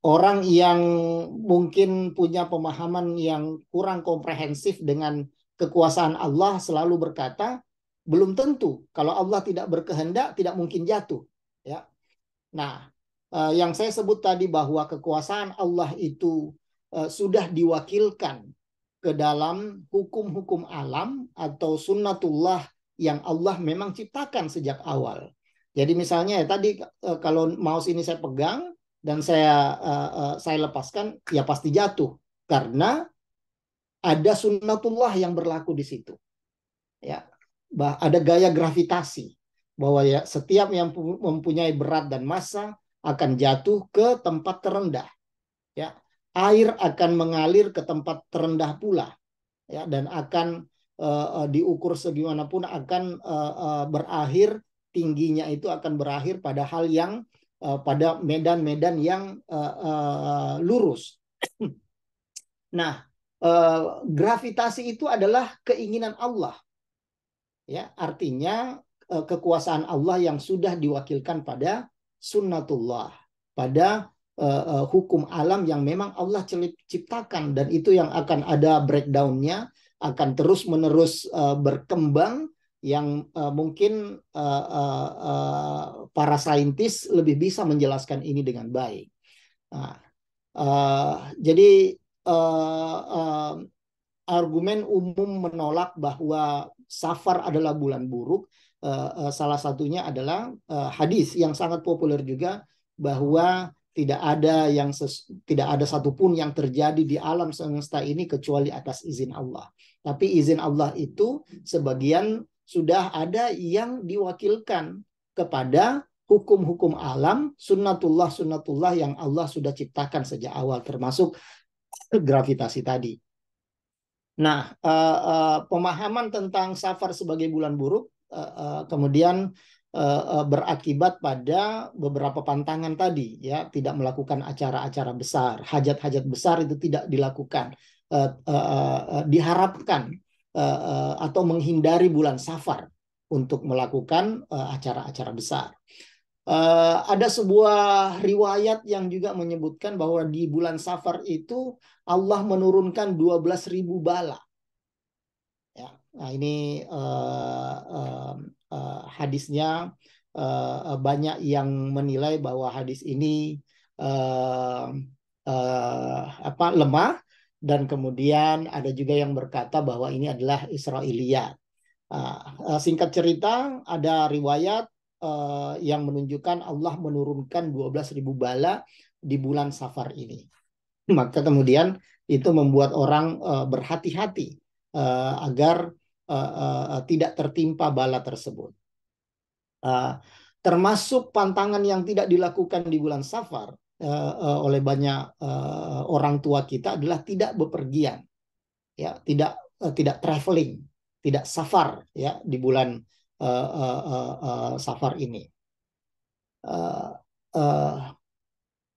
Orang yang mungkin punya pemahaman yang kurang komprehensif dengan kekuasaan Allah selalu berkata, belum tentu. Kalau Allah tidak berkehendak, tidak mungkin jatuh. Ya. Nah, yang saya sebut tadi bahwa kekuasaan Allah itu sudah diwakilkan ke dalam hukum-hukum alam atau sunnatullah yang Allah memang ciptakan sejak awal. Jadi misalnya ya tadi kalau mouse ini saya pegang dan saya lepaskan, ya pasti jatuh karena ada sunnatullah yang berlaku di situ. Ya, ada gaya gravitasi bahwa ya setiap yang mempunyai berat dan massa akan jatuh ke tempat terendah. Ya, air akan mengalir ke tempat terendah pula. Ya, dan akan diukur segimanapun akan berakhir, tingginya itu akan berakhir pada hal yang pada medan-medan yang lurus. Nah, gravitasi itu adalah keinginan Allah. Ya, artinya kekuasaan Allah yang sudah diwakilkan pada sunnatullah, pada hukum alam yang memang Allah ciptakan, dan itu yang akan ada breakdown-nya, akan terus-menerus berkembang, yang mungkin para saintis lebih bisa menjelaskan ini dengan baik. Nah, jadi argumen umum menolak bahwa Safar adalah bulan buruk, salah satunya adalah hadis yang sangat populer juga, bahwa tidak ada satupun yang terjadi di alam semesta ini kecuali atas izin Allah. Tapi izin Allah itu sebagian sudah ada yang diwakilkan kepada hukum-hukum alam, sunnatullah yang Allah sudah ciptakan sejak awal, termasuk gravitasi tadi. Nah, pemahaman tentang Safar sebagai bulan buruk kemudian berakibat pada beberapa pantangan tadi, ya, tidak melakukan acara-acara besar, hajat-hajat besar itu tidak dilakukan, diharapkan atau menghindari bulan Safar untuk melakukan acara-acara besar. Ada sebuah riwayat yang juga menyebutkan bahwa di bulan Safar itu Allah menurunkan 12.000 bala. Ya, nah ini hadisnya banyak yang menilai bahwa hadis ini lemah, dan kemudian ada juga yang berkata bahwa ini adalah Israiliyat. Singkat cerita, ada riwayat yang menunjukkan Allah menurunkan 12.000 bala di bulan Safar ini. Maka kemudian itu membuat orang berhati-hati agar tidak tertimpa bala tersebut. Termasuk pantangan yang tidak dilakukan di bulan Safar oleh banyak orang tua kita adalah tidak bepergian, ya, tidak traveling, tidak safar, ya, di bulan Safar ini.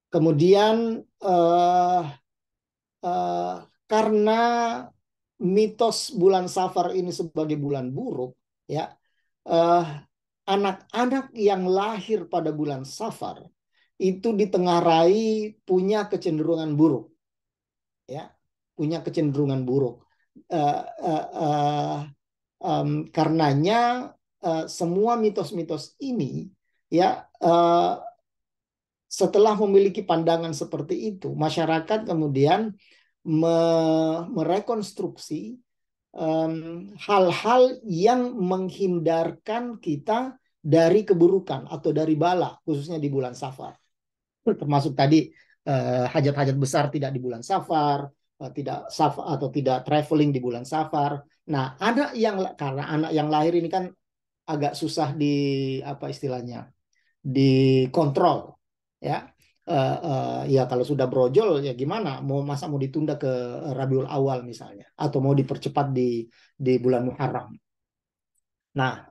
Kemudian karena mitos bulan Safar ini sebagai bulan buruk, ya, anak-anak yang lahir pada bulan Safar itu ditengarai punya kecenderungan buruk, ya, punya kecenderungan buruk. Karenanya semua mitos-mitos ini, ya, setelah memiliki pandangan seperti itu, masyarakat kemudian merekonstruksi hal-hal yang menghindarkan kita dari keburukan atau dari bala, khususnya di bulan Safar. Termasuk tadi hajat-hajat besar tidak di bulan Safar, tidak safar atau tidak traveling di bulan Safar. Nah, karena anak yang lahir ini kan agak susah apa istilahnya, dikontrol, ya. Ya kalau sudah brojol ya gimana, masa mau ditunda ke Rabiul Awal misalnya, atau mau dipercepat di bulan Muharram. Nah,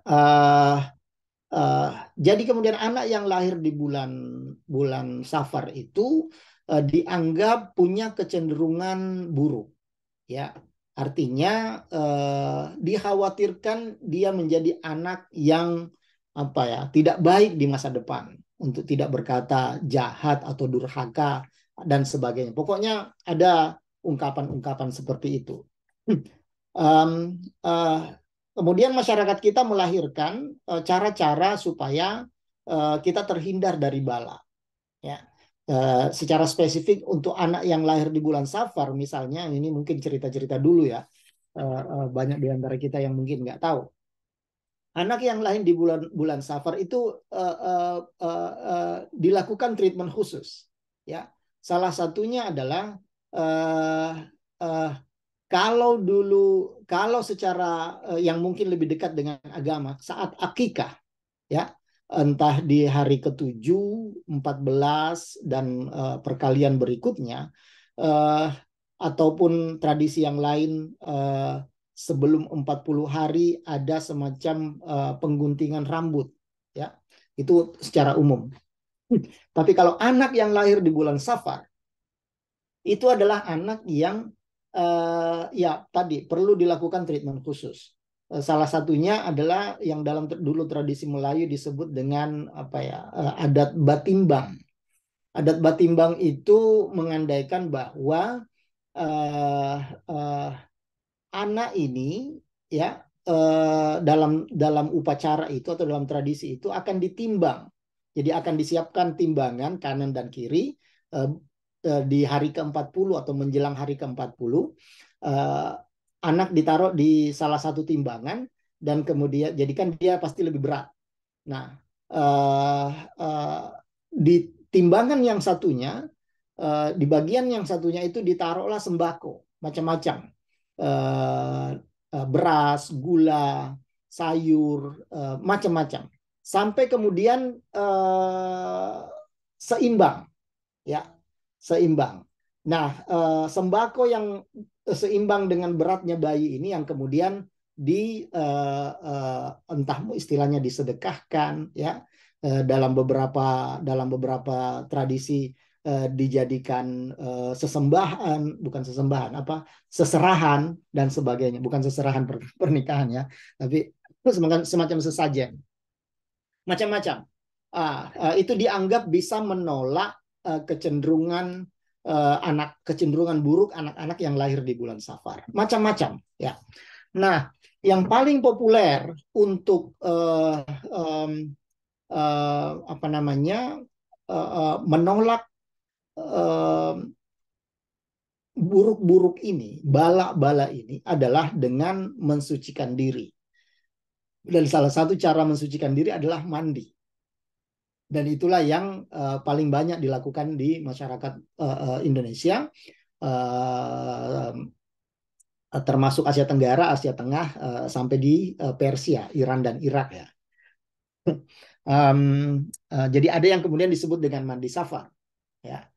jadi kemudian anak yang lahir di bulan Safar itu dianggap punya kecenderungan buruk, ya. Artinya dikhawatirkan dia menjadi anak yang tidak baik di masa depan, untuk tidak berkata jahat atau durhaka dan sebagainya. Pokoknya ada ungkapan-ungkapan seperti itu. Kemudian masyarakat kita melahirkan cara-cara supaya kita terhindar dari bala, ya. Secara spesifik untuk anak yang lahir di bulan Safar misalnya, ini mungkin cerita-cerita dulu ya, banyak di antara kita yang mungkin nggak tahu. Anak yang lahir di bulan Safar itu dilakukan treatment khusus, ya. Salah satunya adalah kalau secara yang mungkin lebih dekat dengan agama saat akikah, ya, entah di hari ke-7, 14 dan perkalian berikutnya, ataupun tradisi yang lain, sebelum 40 hari ada semacam pengguntingan rambut, ya. Itu secara umum. Tapi kalau anak yang lahir di bulan Safar itu adalah anak yang ya tadi perlu dilakukan treatment khusus. Salah satunya adalah yang dalam dulu tradisi Melayu disebut dengan apa ya, adat batimbang. Adat batimbang itu mengandaikan bahwa anak ini, ya, dalam upacara itu atau dalam tradisi itu akan ditimbang. Jadi akan disiapkan timbangan kanan dan kiri di hari ke-40 atau menjelang hari ke-40. Anak ditaruh di salah satu timbangan dan kemudian jadikan dia pasti lebih berat. Nah, di timbangan yang satunya, di bagian yang satunya itu ditaruhlah sembako macam-macam. Beras, gula, sayur, macam-macam, sampai kemudian seimbang, ya, seimbang. Nah, sembako yang seimbang dengan beratnya bayi ini yang kemudian entah istilahnya disedekahkan, ya, dalam beberapa tradisi dijadikan sesembahan, bukan sesembahan, seserahan dan sebagainya, bukan seserahan pernikahan, ya, tapi semacam sesajen, macam-macam. Itu dianggap bisa menolak kecenderungan buruk anak-anak yang lahir di bulan Safar, macam-macam, ya. Nah, yang paling populer untuk menolak buruk-buruk ini, bala-bala ini adalah dengan mensucikan diri. Dan salah satu cara mensucikan diri adalah mandi. Dan itulah yang paling banyak dilakukan di masyarakat Indonesia, termasuk Asia Tenggara, Asia Tengah, sampai di Persia, Iran dan Irak, ya. Jadi ada yang kemudian disebut dengan mandi Safar, ya.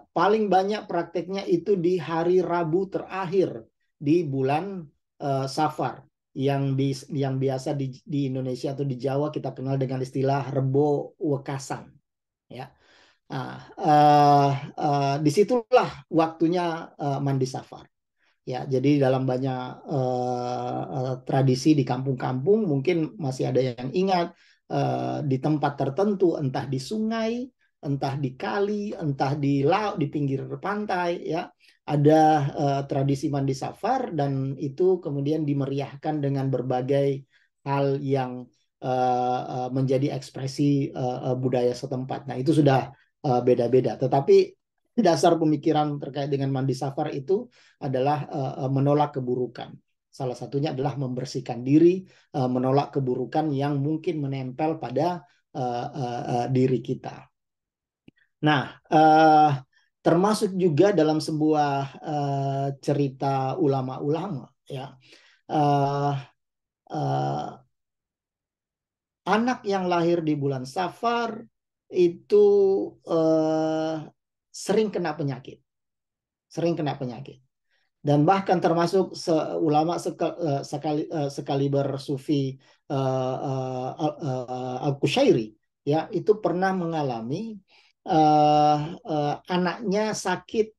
Paling banyak prakteknya itu di hari Rabu terakhir di bulan Safar, yang biasa di Indonesia atau di Jawa kita kenal dengan istilah Rebo Wekasan, ya. Disitulah waktunya mandi Safar, ya. Jadi dalam banyak tradisi di kampung-kampung mungkin masih ada yang ingat, di tempat tertentu, entah di sungai, entah di kali, entah di laut, di pinggir pantai, ya, ada tradisi mandi Safar, dan itu kemudian dimeriahkan dengan berbagai hal yang menjadi ekspresi budaya setempat. Nah, itu sudah beda-beda. Tetapi dasar pemikiran terkait dengan mandi Safar itu adalah menolak keburukan. Salah satunya adalah membersihkan diri, menolak keburukan yang mungkin menempel pada diri kita. Nah, termasuk juga dalam sebuah cerita ulama-ulama, ya, anak yang lahir di bulan Safar itu sering kena penyakit, dan bahkan termasuk ulama sekaliber Sufi Al-Qushairi, ya, itu pernah mengalami anaknya sakit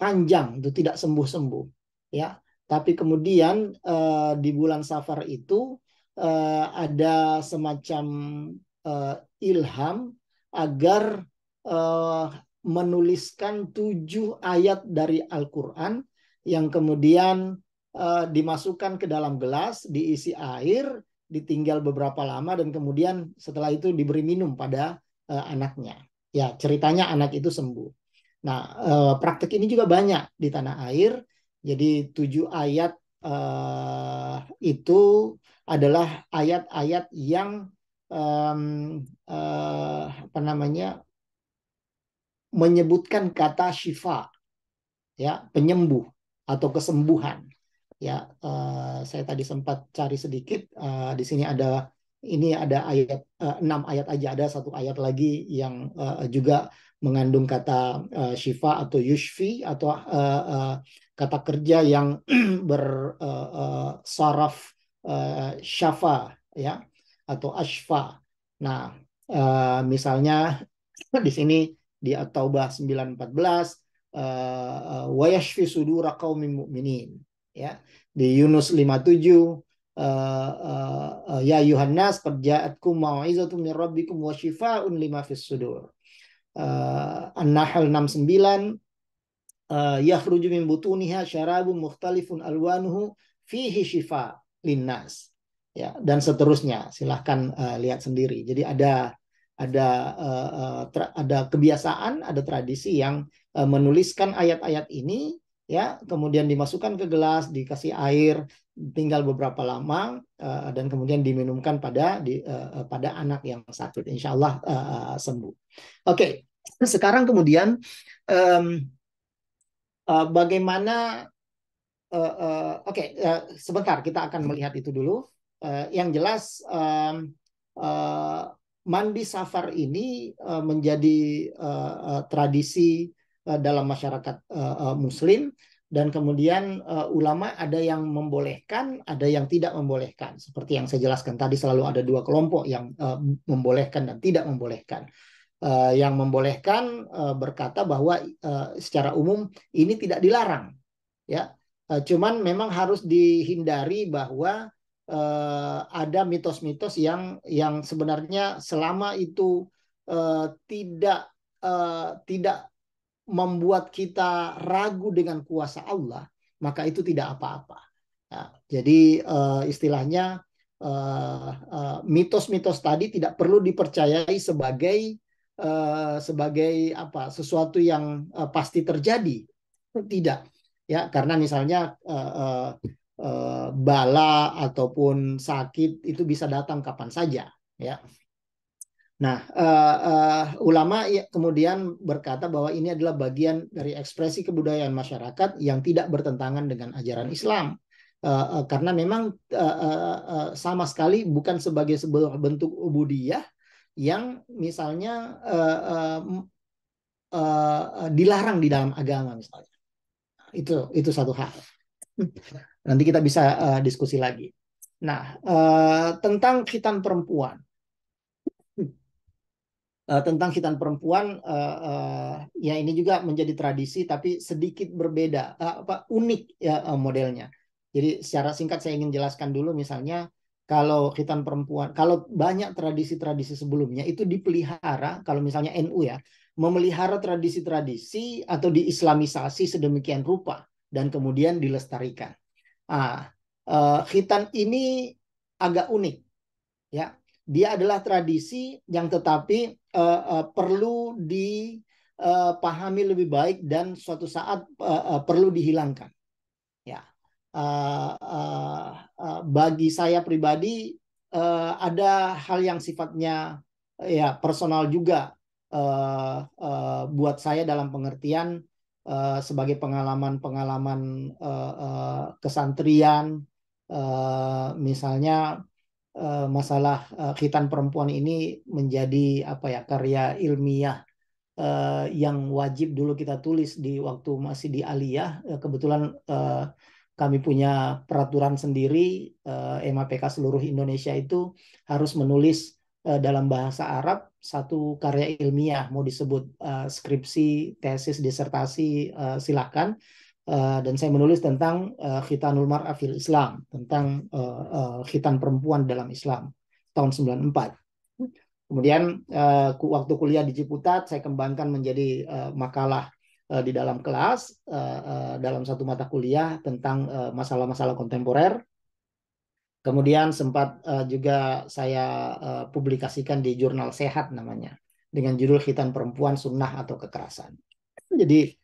panjang, itu tidak sembuh-sembuh, ya. Tapi kemudian di bulan Safar itu ada semacam ilham agar menuliskan 7 ayat dari Al-Quran yang kemudian dimasukkan ke dalam gelas, diisi air, ditinggal beberapa lama, dan kemudian setelah itu diberi minum pada anaknya. Ya, ceritanya anak itu sembuh. Nah, praktek ini juga banyak di tanah air. Jadi 7 ayat itu adalah ayat-ayat yang apa namanya, menyebutkan kata syifa, ya, penyembuh atau kesembuhan. Ya, saya tadi sempat cari sedikit. Di sini ada ayat 6 ayat aja, ada satu ayat lagi yang juga mengandung kata syifa atau yushfi atau kata kerja yang bersaraf syafa, ya, atau ashfa. Nah, misalnya di sini di At-Taubah 9:14, wa yashfi sudura qaumin mu'minin, ya. Di Yunus 5:7, ya Yuhannas qad ja'atkum mau'izatun min rabbikum wa shifaa'un lima fis sudur. An-Nahl 6:9, yakhruju min butuniha syarabun mukhtalifun alwanuhu fihi shifa linnas, ya, dan seterusnya. Silahkan lihat sendiri. Jadi ada kebiasaan, ada tradisi yang menuliskan ayat-ayat ini, ya, kemudian dimasukkan ke gelas, dikasih air, tinggal beberapa lama, dan kemudian diminumkan pada anak yang sakit. Insya Allah sembuh. Oke, sekarang kemudian bagaimana? Sebentar, kita akan melihat itu dulu. Yang jelas mandi safar ini menjadi tradisi dalam masyarakat Muslim, dan kemudian ulama ada yang membolehkan, ada yang tidak membolehkan. Seperti yang saya jelaskan tadi, selalu ada dua kelompok yang membolehkan dan tidak membolehkan. Yang membolehkan berkata bahwa secara umum ini tidak dilarang, ya. Cuman memang harus dihindari bahwa ada mitos-mitos yang sebenarnya selama itu tidak membuat kita ragu dengan kuasa Allah, maka itu tidak apa-apa. Nah, jadi istilahnya mitos-mitos tadi tidak perlu dipercayai sebagai apa, sesuatu yang pasti terjadi. Tidak, ya, karena misalnya bala ataupun sakit itu bisa datang kapan saja, ya. Nah, ulama kemudian berkata bahwa ini adalah bagian dari ekspresi kebudayaan masyarakat yang tidak bertentangan dengan ajaran Islam, karena memang sama sekali bukan sebagai sebuah bentuk ubudiyah yang misalnya dilarang di dalam agama misalnya. Itu satu hal. Nanti kita bisa diskusi lagi. Nah, tentang khitan perempuan. Tentang khitan perempuan, ya ini juga menjadi tradisi tapi sedikit berbeda, unik ya modelnya. Jadi secara singkat saya ingin jelaskan dulu, misalnya kalau khitan perempuan, kalau banyak tradisi-tradisi sebelumnya itu dipelihara, kalau misalnya NU ya, memelihara tradisi-tradisi atau diislamisasi sedemikian rupa dan kemudian dilestarikan. Khitan ini agak unik, ya. Dia adalah tradisi yang tetapi perlu dipahami lebih baik dan suatu saat perlu dihilangkan. Ya, bagi saya pribadi ada hal yang sifatnya ya personal juga buat saya, dalam pengertian sebagai pengalaman-pengalaman kesantrian, misalnya masalah khitan perempuan ini menjadi apa ya, karya ilmiah yang wajib dulu kita tulis di waktu masih di aliyah. Kebetulan kami punya peraturan sendiri, MAPK seluruh Indonesia itu harus menulis dalam bahasa Arab satu karya ilmiah, mau disebut skripsi, tesis, disertasi, silakan. Dan saya menulis tentang khitanul mar'a fil Islam, tentang khitan perempuan dalam Islam tahun 94. Kemudian waktu kuliah di Ciputat saya kembangkan menjadi makalah di dalam kelas, dalam satu mata kuliah tentang masalah-masalah kontemporer. Kemudian sempat juga saya publikasikan di jurnal Sehat namanya, dengan judul Khitan Perempuan, Sunnah atau Kekerasan. Jadi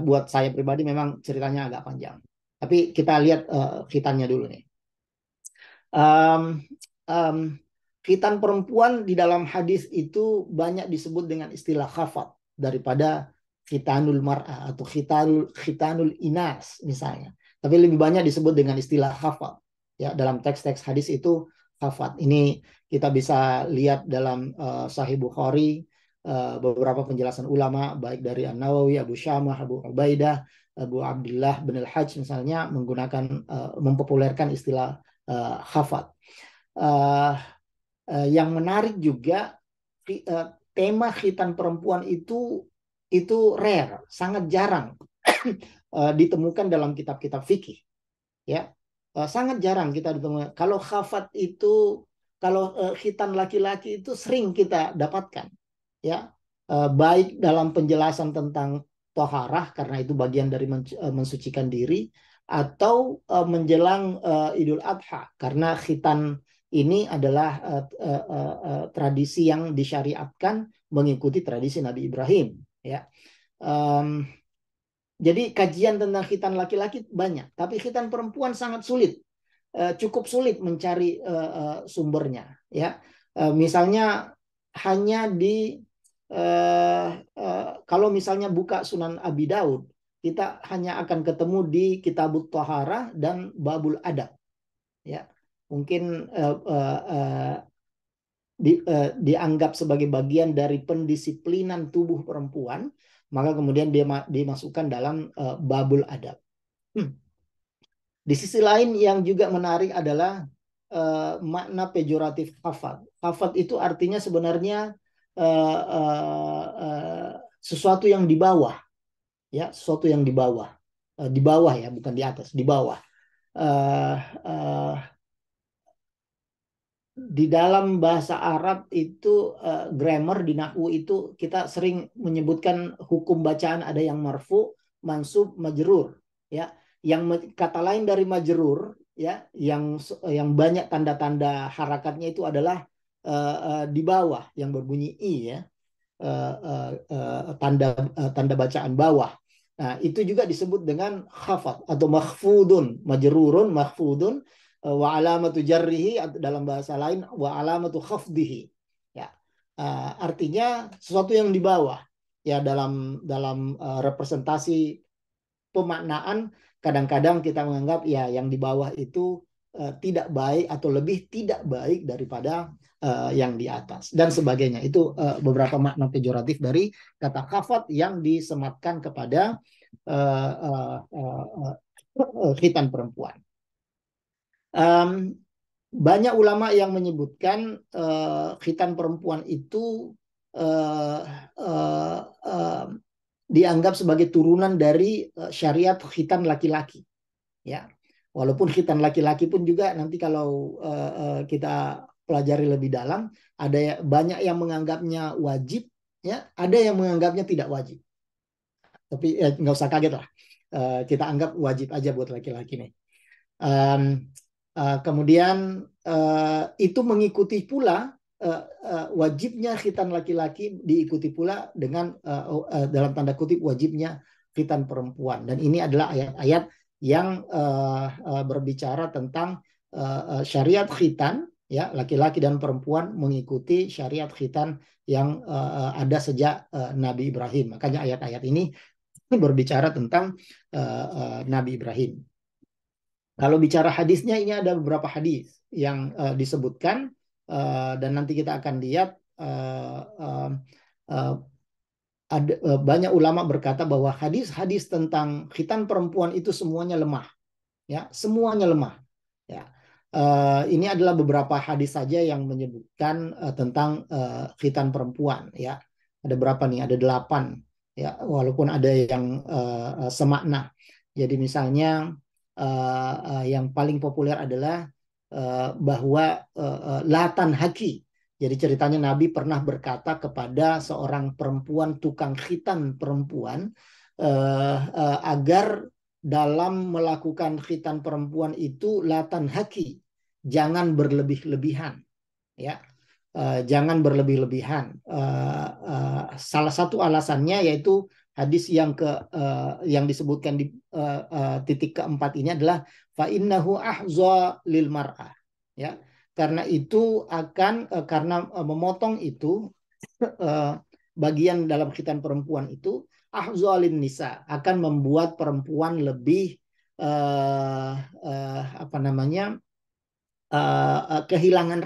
buat saya pribadi memang ceritanya agak panjang. Tapi kita lihat khitannya dulu nih. Um, um, khitan perempuan di dalam hadis itu banyak disebut dengan istilah khafat daripada khitanul mar'ah atau khitanul inas misalnya. Tapi lebih banyak disebut dengan istilah khafat. Ya, dalam teks-teks hadis itu khafat. Ini kita bisa lihat dalam Sahih Bukhari, beberapa penjelasan ulama baik dari An-Nawawi, Abu Syamah, Abu Ubaidah, Abu Abdullah bin Al-Hajj misalnya menggunakan mempopulerkan istilah khafat. Yang menarik juga tema khitan perempuan itu rare, sangat jarang ditemukan dalam kitab-kitab fikih. Ya, sangat jarang kita ditemukan. Kalau khafat itu, kalau khitan laki-laki itu sering kita dapatkan. Ya, baik dalam penjelasan tentang toharah karena itu bagian dari mensucikan diri, atau menjelang Idul Adha karena khitan ini adalah tradisi yang disyariatkan mengikuti tradisi Nabi Ibrahim. Ya, jadi kajian tentang khitan laki-laki banyak, tapi khitan perempuan sangat sulit, cukup sulit mencari sumbernya. Ya, misalnya hanya di kalau misalnya buka Sunan Abi Daud, kita hanya akan ketemu di Kitabut Thaharah dan Babul Adab. Ya, mungkin dianggap sebagai bagian dari pendisiplinan tubuh perempuan, maka kemudian dia dimasukkan dalam Babul Adab. Di sisi lain yang juga menarik adalah makna pejoratif khafat. Khafat itu artinya sebenarnya sesuatu yang di bawah, ya, sesuatu yang di bawah ya, bukan di atas, di bawah. Di dalam bahasa Arab itu grammar di nahwu itu kita sering menyebutkan hukum bacaan ada yang marfu, mansub, majrur, ya. Yang kata lain dari majrur, ya, yang banyak tanda-tanda harakatnya itu adalah di bawah yang berbunyi i, ya, tanda bacaan bawah. Nah, itu juga disebut dengan khafat atau makhfudun, majrurun, makhfudun, wa alamatu jarrihi dalam bahasa lain wa alamatu khafdihi. Ya, artinya sesuatu yang di bawah. Ya, dalam representasi pemaknaan kadang-kadang kita menganggap ya yang di bawah itu tidak baik atau lebih tidak baik daripada yang di atas dan sebagainya. Itu beberapa makna pejoratif dari kata khafat yang disematkan kepada khitan perempuan. Banyak ulama yang menyebutkan khitan perempuan itu dianggap sebagai turunan dari syariat khitan laki-laki. Ya, walaupun khitan laki-laki pun juga nanti kalau kita pelajari lebih dalam, ada banyak yang menganggapnya wajib, ya, ada yang menganggapnya tidak wajib. Tapi nggak usah kaget lah, kita anggap wajib aja buat laki-laki nih. Kemudian itu mengikuti pula wajibnya khitan laki-laki diikuti pula dengan dalam tanda kutip wajibnya khitan perempuan. Dan ini adalah ayat-ayat yang berbicara tentang syariat khitan, ya, laki-laki dan perempuan mengikuti syariat khitan yang ada sejak Nabi Ibrahim. Makanya ayat-ayat ini berbicara tentang Nabi Ibrahim. Kalau bicara hadisnya, ini ada beberapa hadis yang disebutkan dan nanti kita akan lihat ada banyak ulama berkata bahwa hadis-hadis tentang khitan perempuan itu semuanya lemah, ya, semuanya lemah, ya. Ini adalah beberapa hadis saja yang menyebutkan tentang khitan perempuan, ya. Ada berapa nih? Ada 8, ya, walaupun ada yang semakna. Jadi misalnya yang paling populer adalah bahwa latan haki. Jadi ceritanya Nabi pernah berkata kepada seorang perempuan tukang khitan perempuan agar dalam melakukan khitan perempuan itu latan haki, jangan berlebih-lebihan, ya, jangan berlebih-lebihan. Salah satu alasannya yaitu Hadis yang yang disebutkan di titik keempat ini adalah fa innahu ahza lil mar'ah, ya. Karena itu akan karena memotong itu bagian dalam khitan perempuan itu ahza lin nisa, akan membuat perempuan lebih apa namanya kehilangan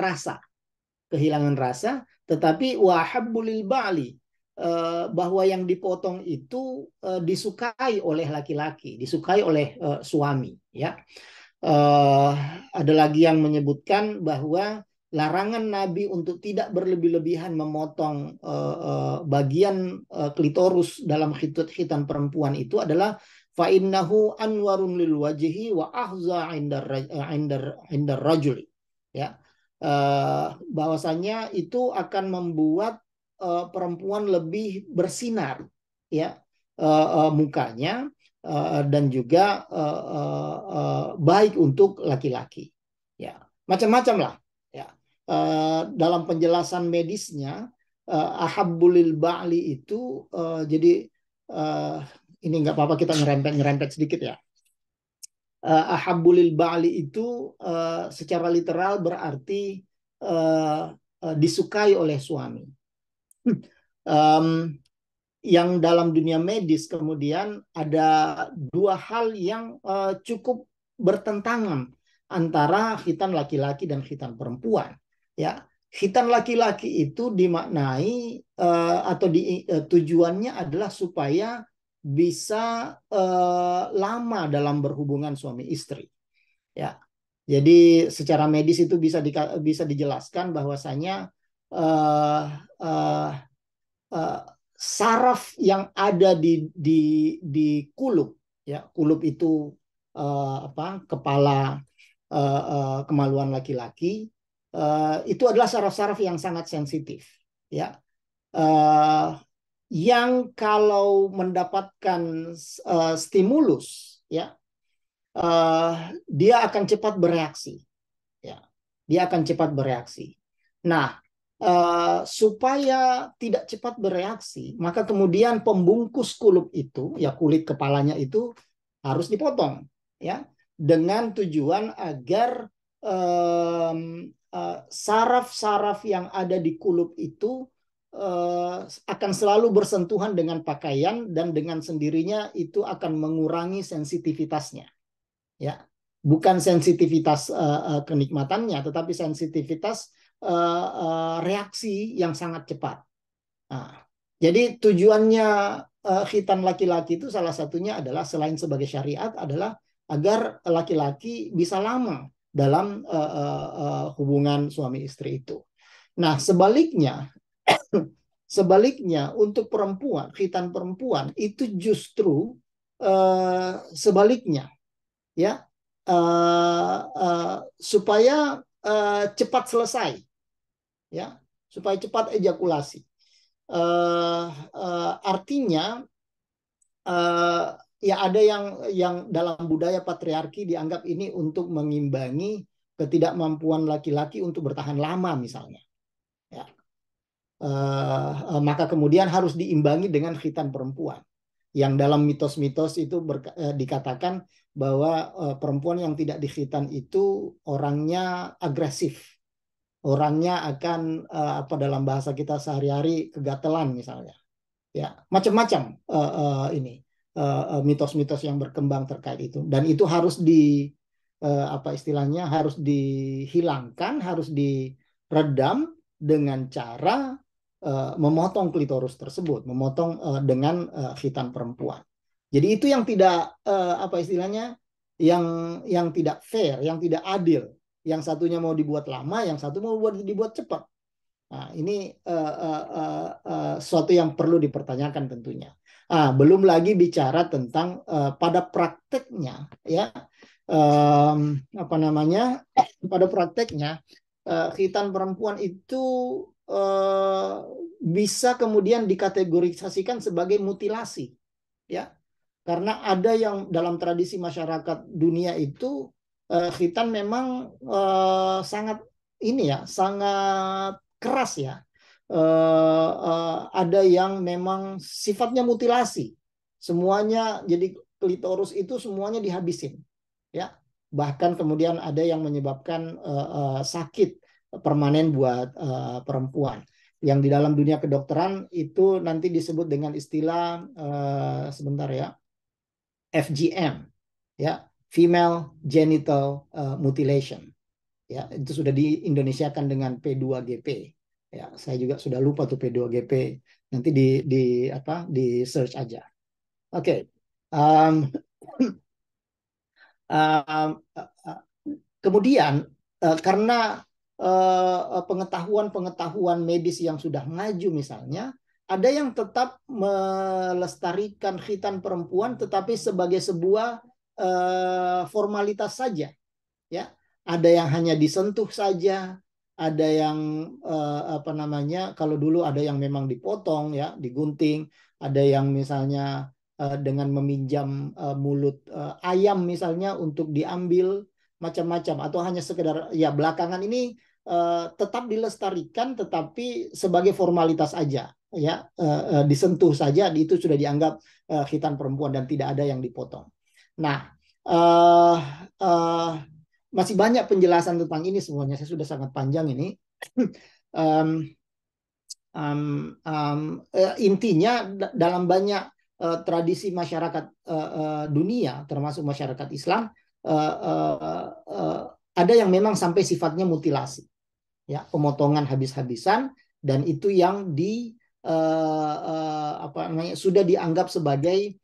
rasa, tetapi wahabbul lil ba'li, bahwa yang dipotong itu disukai oleh laki-laki, disukai oleh suami, ya. Ada lagi yang menyebutkan bahwa larangan Nabi untuk tidak berlebih-lebihan memotong bagian klitorus dalam khitan perempuan itu adalah fa innahu anwarun lil wajhi wa ahza indar rajuli, ya. Bahwasanya itu akan membuat perempuan lebih bersinar, ya, mukanya, dan juga baik untuk laki-laki, ya. Macam-macam lah, ya. Dalam penjelasan medisnya ahabbulil ba'li itu jadi ini nggak apa-apa kita nyerempet sedikit, ya. Ahabbulil ba'li itu secara literal berarti disukai oleh suami. Yang dalam dunia medis kemudian ada dua hal yang cukup bertentangan antara khitan laki-laki dan khitan perempuan, ya. Khitan laki-laki itu dimaknai atau tujuannya adalah supaya bisa lama dalam berhubungan suami istri, ya. Jadi secara medis itu bisa dijelaskan bahwasanya saraf yang ada di kulub, ya. Kulub itu kepala kemaluan laki-laki, itu adalah saraf-saraf yang sangat sensitif, ya. Yang kalau mendapatkan stimulus, ya, dia akan cepat bereaksi, ya. Dia akan cepat bereaksi. Nah, supaya tidak cepat bereaksi, maka kemudian pembungkus kulub itu, ya, kulit kepalanya itu harus dipotong, ya, dengan tujuan agar saraf-saraf yang ada di kulub itu akan selalu bersentuhan dengan pakaian, dan dengan sendirinya itu akan mengurangi sensitivitasnya, ya. Bukan sensitivitas kenikmatannya, tetapi sensitivitas reaksi yang sangat cepat. Nah, jadi tujuannya khitan laki-laki itu salah satunya adalah, selain sebagai syariat, adalah agar laki-laki bisa lama dalam hubungan suami istri itu. Nah, sebaliknya untuk perempuan, khitan perempuan itu justru sebaliknya, ya, supaya cepat selesai, ya, supaya cepat ejakulasi. Artinya ya ada yang dalam budaya patriarki dianggap ini untuk mengimbangi ketidakmampuan laki-laki untuk bertahan lama misalnya, ya. Maka kemudian harus diimbangi dengan khitan perempuan, yang dalam mitos-mitos itu dikatakan bahwa perempuan yang tidak dikhitan itu orangnya agresif, orangnya akan dalam bahasa kita sehari-hari kegatelan misalnya, ya. Macam-macam ini mitos-mitos yang berkembang terkait itu, dan itu harus istilahnya harus dihilangkan, harus diredam dengan cara memotong klitorus tersebut, memotong dengan khitan perempuan. Jadi itu yang tidak istilahnya yang tidak fair, yang tidak adil. Yang satunya mau dibuat lama, yang satu mau dibuat cepat. Nah, ini sesuatu yang perlu dipertanyakan tentunya. Belum lagi bicara tentang pada prakteknya, ya, pada prakteknya khitan perempuan itu bisa kemudian dikategorisasikan sebagai mutilasi, ya. Karena ada yang dalam tradisi masyarakat dunia itu khitan memang sangat sangat keras, ya. ada yang memang sifatnya mutilasi. Semuanya, jadi klitoris itu semuanya dihabisin, ya. Bahkan kemudian ada yang menyebabkan sakit permanen buat perempuan. Yang di dalam dunia kedokteran itu nanti disebut dengan istilah sebentar ya, FGM, ya, female genital mutilation. Ya, itu sudah diindonesiakan dengan P2GP. Ya, saya juga sudah lupa tuh P2GP. Nanti di search aja. Oke. Kemudian karena pengetahuan medis yang sudah maju misalnya, ada yang tetap melestarikan khitan perempuan tetapi sebagai sebuah formalitas saja, ya. Ada yang hanya disentuh saja, ada yang kalau dulu ada yang memang dipotong, ya, digunting, ada yang misalnya dengan meminjam mulut ayam misalnya untuk diambil, macam-macam, atau hanya sekedar, ya, belakangan ini tetap dilestarikan tetapi sebagai formalitas aja, ya, disentuh saja itu sudah dianggap khitan perempuan dan tidak ada yang dipotong. Nah, masih banyak penjelasan tentang ini semuanya. Saya sudah sangat panjang ini. Intinya dalam banyak tradisi masyarakat dunia, termasuk masyarakat Islam, ada yang memang sampai sifatnya mutilasi, ya, pemotongan habis-habisan, dan itu yang sudah dianggap sebagai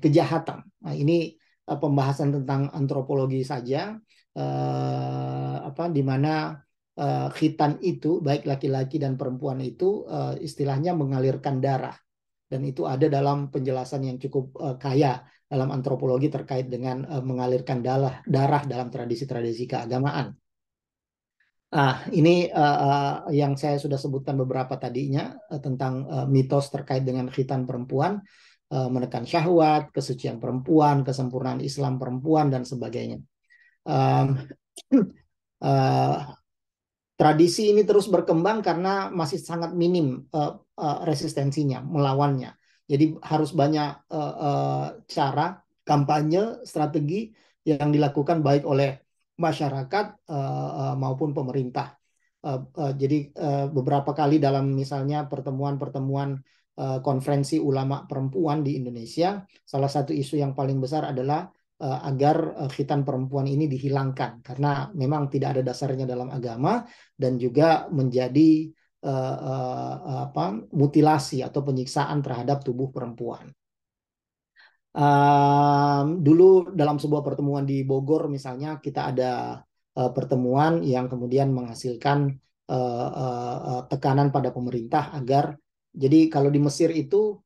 kejahatan. Nah, ini pembahasan tentang antropologi saja, di mana khitan itu baik laki-laki dan perempuan itu istilahnya mengalirkan darah, dan itu ada dalam penjelasan yang cukup kaya dalam antropologi terkait dengan mengalirkan darah dalam tradisi-tradisi keagamaan. Ini yang saya sudah sebutkan beberapa tadinya tentang mitos terkait dengan khitan perempuan, menekan syahwat, kesucian perempuan, kesempurnaan Islam perempuan, dan sebagainya. Tradisi ini terus berkembang karena masih sangat minim resistensinya, melawannya. Jadi harus banyak cara, kampanye, strategi yang dilakukan baik oleh masyarakat maupun pemerintah. Jadi beberapa kali dalam misalnya pertemuan-pertemuan konferensi ulama perempuan di Indonesia, salah satu isu yang paling besar adalah agar khitan perempuan ini dihilangkan, karena memang tidak ada dasarnya dalam agama dan juga menjadi mutilasi atau penyiksaan terhadap tubuh perempuan. Dulu dalam sebuah pertemuan di Bogor misalnya, kita ada pertemuan yang kemudian menghasilkan tekanan pada pemerintah agar, jadi kalau di Mesir itu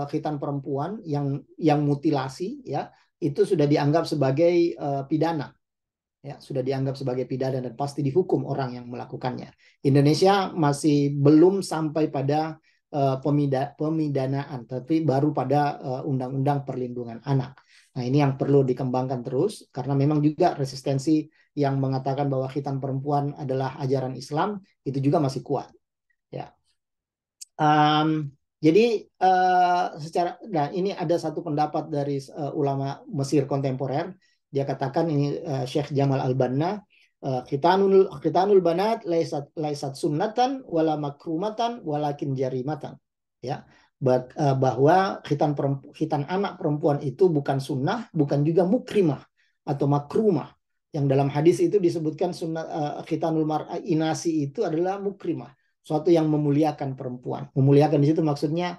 khitan perempuan yang mutilasi, ya, itu sudah dianggap sebagai pidana, ya, sudah dianggap sebagai pidana dan pasti dihukum orang yang melakukannya. Indonesia masih belum sampai pada pemidanaan, tapi baru pada Undang-Undang Perlindungan Anak. Nah, ini yang perlu dikembangkan terus, karena memang juga resistensi yang mengatakan bahwa khitan perempuan adalah ajaran Islam itu juga masih kuat, ya. Jadi nah, ini ada satu pendapat dari ulama Mesir kontemporer. Dia katakan, ini Syekh Jamal Al-Banna, khitanul banat laisat sunnatan wala makrumatan walakin jarimatan, ya, bahwa khitan anak perempuan itu bukan sunnah, bukan juga mukrimah atau makrumah. Yang dalam hadis itu disebutkan khitanul mar'a inasi itu adalah mukrimah, suatu yang memuliakan perempuan. Memuliakan di situ maksudnya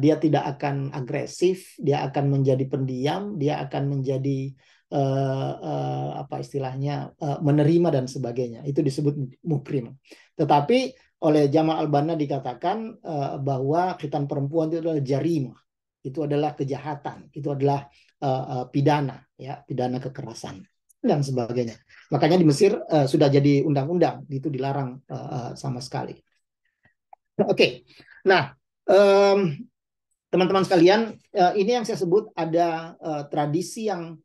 dia tidak akan agresif, dia akan menjadi pendiam, dia akan menjadi menerima dan sebagainya. Itu disebut mukrim. Tetapi oleh Jamal Al-Banna dikatakan bahwa khitan perempuan itu adalah jarimah, itu adalah kejahatan, itu adalah pidana, ya, pidana kekerasan dan sebagainya. Makanya di Mesir sudah jadi undang-undang, itu dilarang sama sekali. Oke. Nah, teman-teman sekalian, ini yang saya sebut ada tradisi yang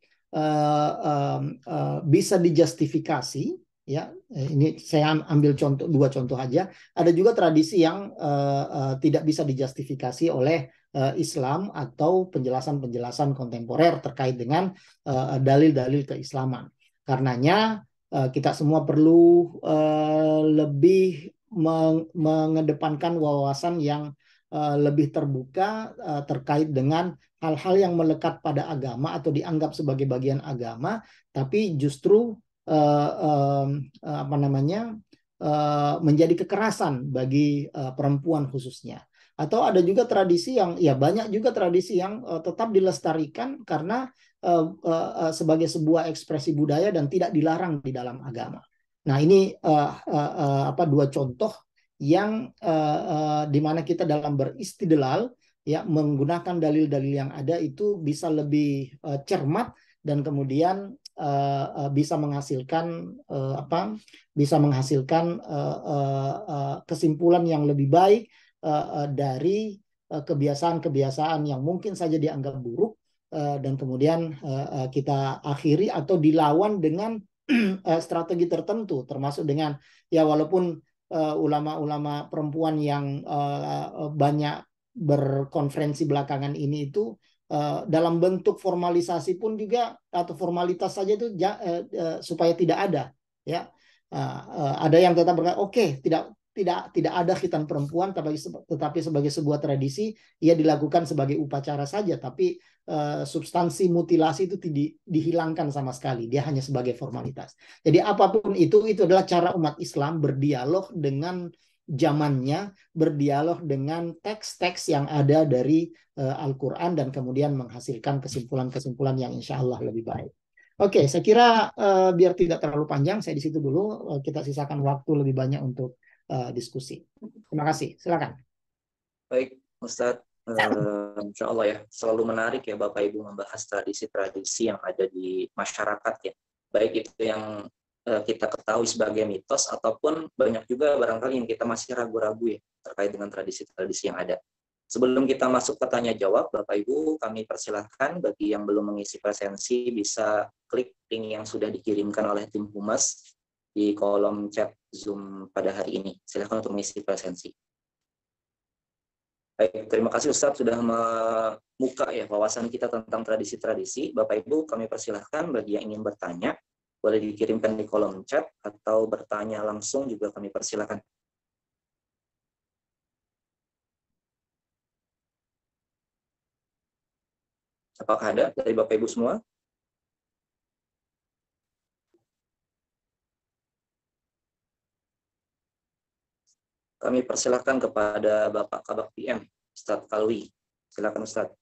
bisa dijustifikasi, Ya, ini saya ambil dua contoh aja. Ada juga tradisi yang tidak bisa dijustifikasi oleh Islam atau penjelasan-penjelasan kontemporer terkait dengan dalil-dalil keislaman. Karenanya kita semua perlu lebih mengedepankan wawasan yang lebih terbuka terkait dengan hal-hal yang melekat pada agama atau dianggap sebagai bagian agama, tapi justru apa namanya menjadi kekerasan bagi perempuan khususnya. Atau ada juga tradisi yang ya banyak juga tradisi yang tetap dilestarikan karena sebagai sebuah ekspresi budaya dan tidak dilarang di dalam agama. Nah, ini dua contoh yang di mana kita dalam beristidlal ya menggunakan dalil-dalil yang ada itu bisa lebih cermat dan kemudian bisa menghasilkan kesimpulan yang lebih baik dari kebiasaan-kebiasaan yang mungkin saja dianggap buruk dan kemudian kita akhiri atau dilawan dengan strategi tertentu, termasuk dengan ya walaupun ulama-ulama perempuan yang banyak berkonferensi belakangan ini itu dalam bentuk formalisasi pun juga atau formalitas saja itu supaya tidak ada ya ada yang tetap berkata oke, tidak ada khitan perempuan tetapi sebagai sebuah tradisi ia dilakukan sebagai upacara saja, tapi substansi mutilasi itu dihilangkan sama sekali, dia hanya sebagai formalitas. Jadi apapun itu adalah cara umat Islam berdialog dengan zamannya, berdialog dengan teks-teks yang ada dari Al-Quran dan kemudian menghasilkan kesimpulan-kesimpulan yang insya Allah lebih baik. Oke, saya kira biar tidak terlalu panjang, saya di situ dulu. Kita sisakan waktu lebih banyak untuk diskusi. Terima kasih. Silakan. Baik, Ustadz. Insya Allah ya, selalu menarik ya Bapak Ibu membahas tradisi-tradisi yang ada di masyarakat ya. Baik itu yang kita ketahui sebagai mitos ataupun banyak juga barangkali yang kita masih ragu-ragu ya terkait dengan tradisi-tradisi yang ada. Sebelum kita masuk ke tanya jawab, Bapak Ibu kami persilahkan bagi yang belum mengisi presensi bisa klik link yang sudah dikirimkan oleh tim Humas di kolom chat Zoom pada hari ini. Silakan untuk mengisi presensi. Baik, terima kasih Ustadz sudah membuka ya wawasan kita tentang tradisi-tradisi. Bapak Ibu kami persilahkan bagi yang ingin bertanya boleh dikirimkan di kolom chat atau bertanya langsung juga kami persilahkan. Apakah ada dari Bapak Ibu semua? Kami persilahkan kepada Bapak Kabak PM, Ustadz Kalwi. Silakan Ustadz.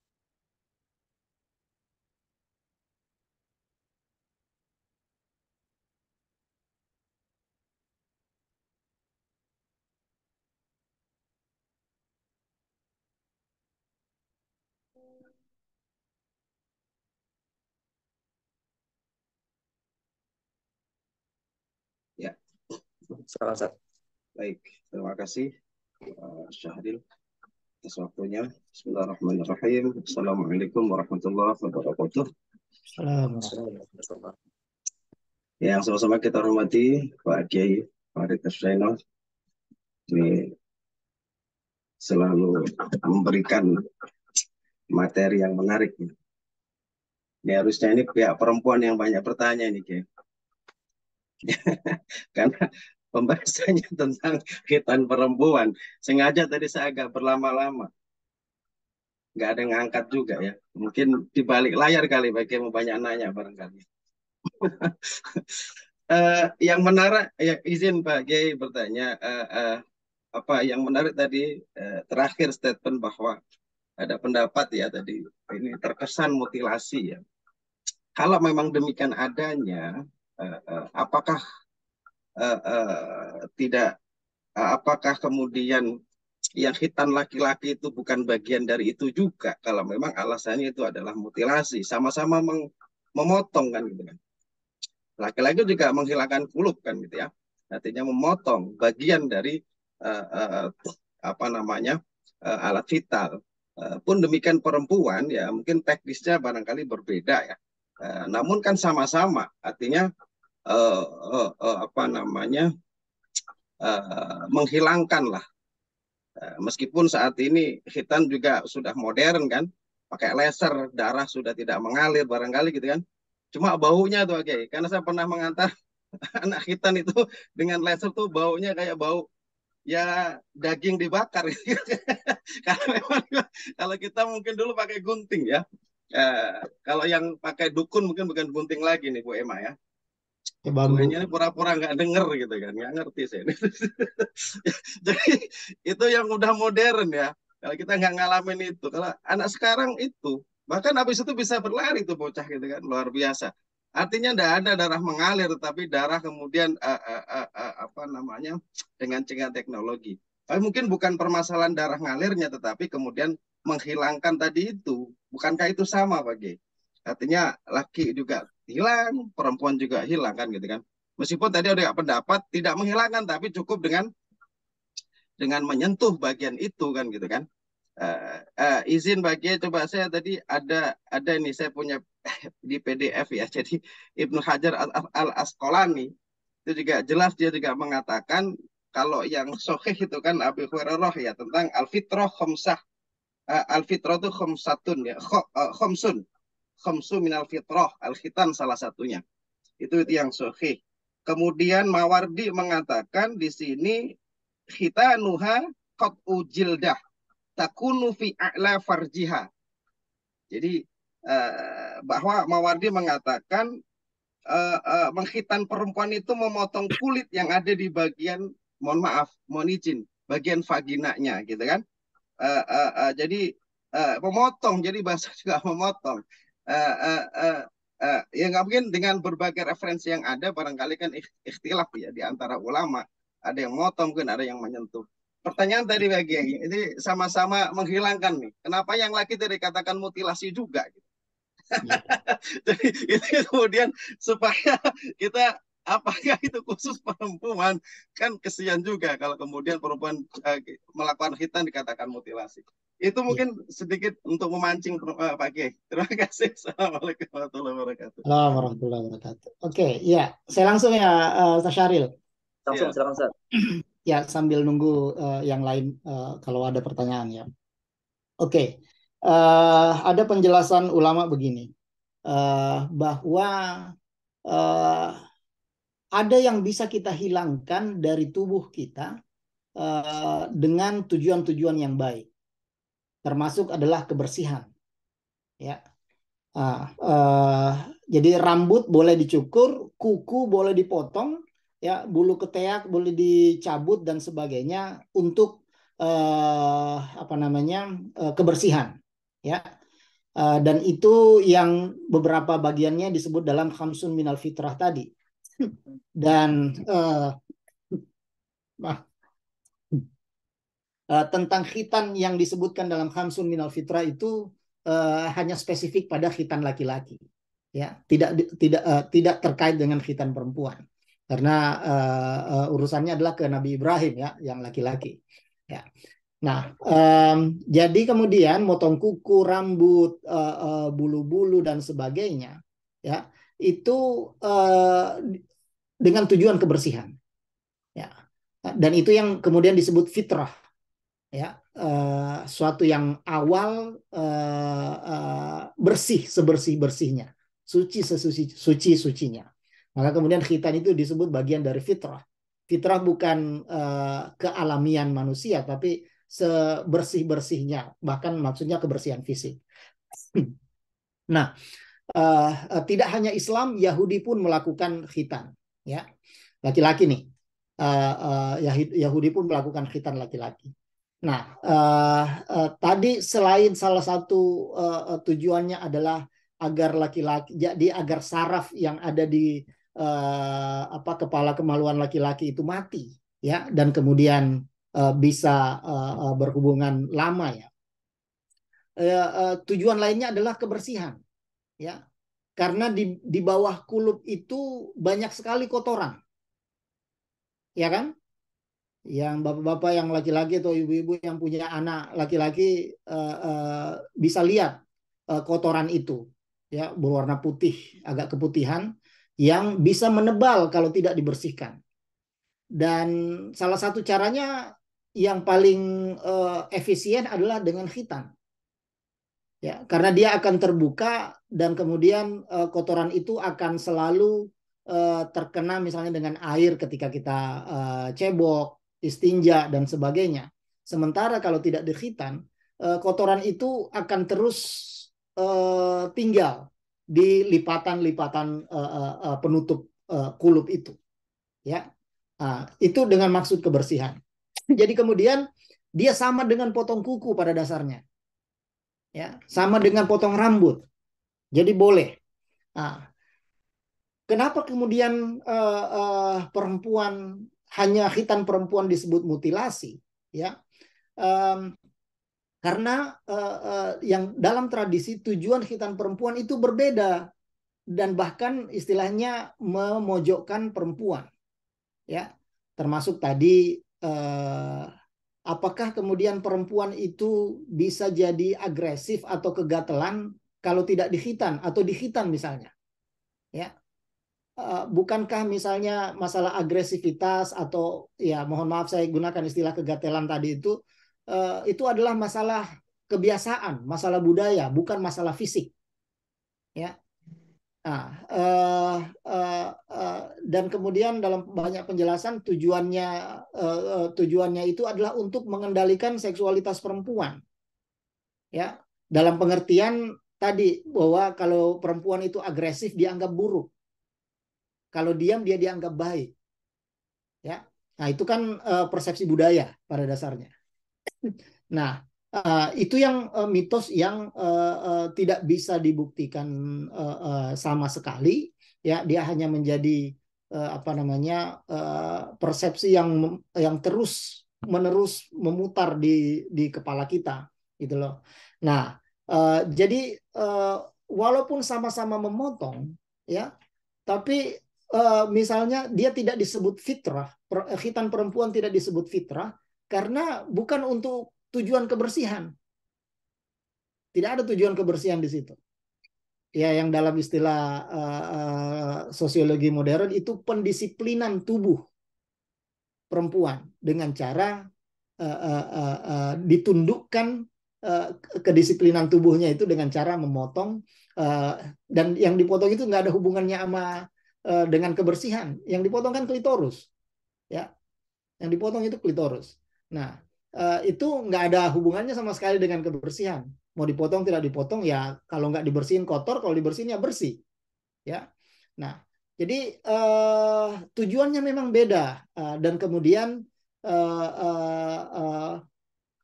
Ya, Silakan Ustadz. baik. Terima kasih Syahril atas waktunya. Bismillahirrahmanirrahim. Assalamualaikum warahmatullahi wabarakatuh. Assalamualaikum. Yang sama-sama kita hormati Pak Kiai Farid Hussaino, ini selalu memberikan materi yang menarik. Ini harusnya ini pihak perempuan yang banyak bertanya ini, Kiai. Karena pembahasannya tentang khitan perempuan. Sengaja tadi saya agak berlama-lama. Nggak ada yang ngangkat juga ya. Mungkin di balik layar kali bagi yang banyak nanya barangkali. Yang menarik, ya izin Pak Kiai bertanya, apa yang menarik tadi terakhir statement bahwa ada pendapat ya tadi ini terkesan mutilasi ya. Kalau memang demikian adanya, apakah tidak, apakah kemudian yang khitan laki-laki itu bukan bagian dari itu juga? Kalau memang alasannya itu adalah mutilasi, sama-sama memotong kan gitu kan. Laki-laki juga menghilangkan kulub kan gitu ya. Artinya memotong bagian dari apa namanya alat vital. Pun demikian perempuan ya mungkin teknisnya barangkali berbeda ya. Namun kan sama-sama, artinya apa namanya, menghilangkan lah. Meskipun saat ini khitan juga sudah modern kan, pakai laser, darah sudah tidak mengalir barangkali gitu kan. Cuma baunya tuh oke, karena saya pernah mengantar anak khitan itu dengan laser tuh baunya kayak bau ya daging dibakar gitu. Karena memang kalau kita mungkin dulu pakai gunting ya. Kalau yang pakai dukun mungkin bukan gunting lagi nih Bu Emma ya. Bambu. Gue ini pura-pura nggak denger gitu kan, nggak ngerti saya. Jadi itu yang udah modern ya. Kalau kita nggak ngalamin itu, kalau anak sekarang itu bahkan habis itu bisa berlari tuh bocah gitu kan, luar biasa. Artinya tidak ada darah mengalir, tapi darah kemudian apa namanya dengan teknologi. Tapi mungkin bukan permasalahan darah ngalirnya, tetapi kemudian menghilangkan tadi itu. Bukankah itu sama Pak G? Artinya laki juga hilang, perempuan juga hilang kan gitu kan. Meskipun tadi ada pendapat tidak menghilangkan, tapi cukup dengan menyentuh bagian itu kan gitu kan. Izin bagi coba saya tadi ada nih saya punya di PDF ya. Jadi Ibnu Hajar al Asqalani itu juga jelas dia juga mengatakan kalau yang sahih itu kan Abu Hurairah ya tentang al-fitrah khamsah. Al-fitrah itu khamsatun ya, khamsun. Khamsu minal fitrah, al-khitan salah satunya. Itu yang sahih. Kemudian Mawardi mengatakan di sini khitanuha qat'u jildah takunu fi a'la farjiha. Jadi bahwa Mawardi mengatakan mengkhitan perempuan itu memotong kulit yang ada di bagian, mohon maaf, mohon izin, bagian vaginanya gitu kan. Jadi memotong, jadi bahasa juga memotong. Ya nggak mungkin dengan berbagai referensi yang ada barangkali kan ikhtilaf ya di antara ulama, ada yang memotong mungkin ada yang menyentuh. Pertanyaan tadi bagi ini sama-sama menghilangkan nih, kenapa yang laki tadi katakan mutilasi juga gitu. Jadi itu kemudian supaya kita apakah itu khusus perempuan, kan kesian juga kalau kemudian perempuan melakukan khitan dikatakan mutilasi. Itu mungkin sedikit untuk memancing Pak Kiai. Terima kasih. Assalamualaikum warahmatullahi wabarakatuh. Assalamualaikum warahmatullahi wabarakatuh. Oke, ya, saya langsung ya, Ustaz Syahril. Langsung, silakan Ustaz. Ya, sambil nunggu yang lain kalau ada pertanyaan ya. Oke, ada penjelasan ulama begini, bahwa ada yang bisa kita hilangkan dari tubuh kita dengan tujuan-tujuan yang baik, termasuk adalah kebersihan. Ya, jadi rambut boleh dicukur, kuku boleh dipotong, ya, bulu ketiak boleh dicabut dan sebagainya untuk apa namanya kebersihan, ya. Dan itu yang beberapa bagiannya disebut dalam khamsun minal fitrah tadi. Dan tentang khitan yang disebutkan dalam khamsun minal fitrah itu hanya spesifik pada khitan laki-laki, ya, tidak terkait dengan khitan perempuan, karena urusannya adalah ke Nabi Ibrahim ya, yang laki-laki, ya. Nah, jadi kemudian motong kuku, rambut, bulu-bulu dan sebagainya, ya, itu dengan tujuan kebersihan, ya, dan itu yang kemudian disebut fitrah, ya, suatu yang awal bersih sebersih-bersihnya, suci suci-sucinya. Maka kemudian khitan itu disebut bagian dari fitrah. Fitrah bukan kealamian manusia, tapi sebersih-bersihnya, bahkan maksudnya kebersihan fisik. Nah, tidak hanya Islam, Yahudi pun melakukan khitan, ya, laki-laki nih. Yahudi pun melakukan khitan laki-laki. Nah, tadi selain salah satu tujuannya adalah agar laki-laki, jadi agar saraf yang ada di kepala kemaluan laki-laki itu mati, ya, dan kemudian bisa berhubungan lama, ya. Tujuan lainnya adalah kebersihan, ya, karena di bawah kulub itu banyak sekali kotoran, ya kan? Yang bapak-bapak yang laki-laki atau ibu-ibu yang punya anak laki-laki bisa lihat kotoran itu, ya, berwarna putih, agak keputihan, yang bisa menebal kalau tidak dibersihkan. Dan salah satu caranya yang paling efisien adalah dengan khitan. Ya, karena dia akan terbuka dan kemudian kotoran itu akan selalu terkena misalnya dengan air ketika kita cebok, istinja dan sebagainya. Sementara kalau tidak dikhitan, kotoran itu akan terus tinggal di lipatan-lipatan penutup kulup itu. Ya, itu dengan maksud kebersihan. Jadi kemudian dia sama dengan potong kuku pada dasarnya. Ya, sama dengan potong rambut. Jadi boleh. Nah, kenapa kemudian perempuan hanya khitan perempuan disebut mutilasi? Ya, karena yang dalam tradisi tujuan khitan perempuan itu berbeda dan bahkan istilahnya memojokkan perempuan. Ya, termasuk tadi apakah kemudian perempuan itu bisa jadi agresif atau kegatelan kalau tidak dikhitan atau dikhitan misalnya? Ya, bukankah misalnya masalah agresivitas atau ya mohon maaf saya gunakan istilah kegatelan tadi itu adalah masalah kebiasaan, masalah budaya, bukan masalah fisik. Ya. Nah, dan kemudian dalam banyak penjelasan tujuannya itu adalah untuk mengendalikan seksualitas perempuan. Ya, dalam pengertian tadi bahwa kalau perempuan itu agresif dianggap buruk. Kalau diam dia dianggap baik. Ya. Nah, itu kan persepsi budaya pada dasarnya. Nah, itu yang mitos yang tidak bisa dibuktikan sama sekali. Ya, dia hanya menjadi persepsi yang terus menerus memutar di kepala kita, gitu loh. Nah, jadi walaupun sama-sama memotong, ya, tapi misalnya dia tidak disebut fitrah, khitan perempuan tidak disebut fitrah karena bukan untuk tujuan kebersihan. Tidak ada tujuan kebersihan di situ. Ya, yang dalam istilah sosiologi modern itu pendisiplinan tubuh perempuan dengan cara ditundukkan kedisiplinan tubuhnya itu dengan cara memotong, dan yang dipotong itu nggak ada hubungannya sama dengan kebersihan. Yang dipotong kan klitoris, ya. Yang dipotong itu klitoris. Nah, itu nggak ada hubungannya sama sekali dengan kebersihan. Mau dipotong tidak dipotong ya, kalau nggak dibersihin kotor, kalau dibersihin ya bersih. Ya. Nah, jadi tujuannya memang beda, dan kemudian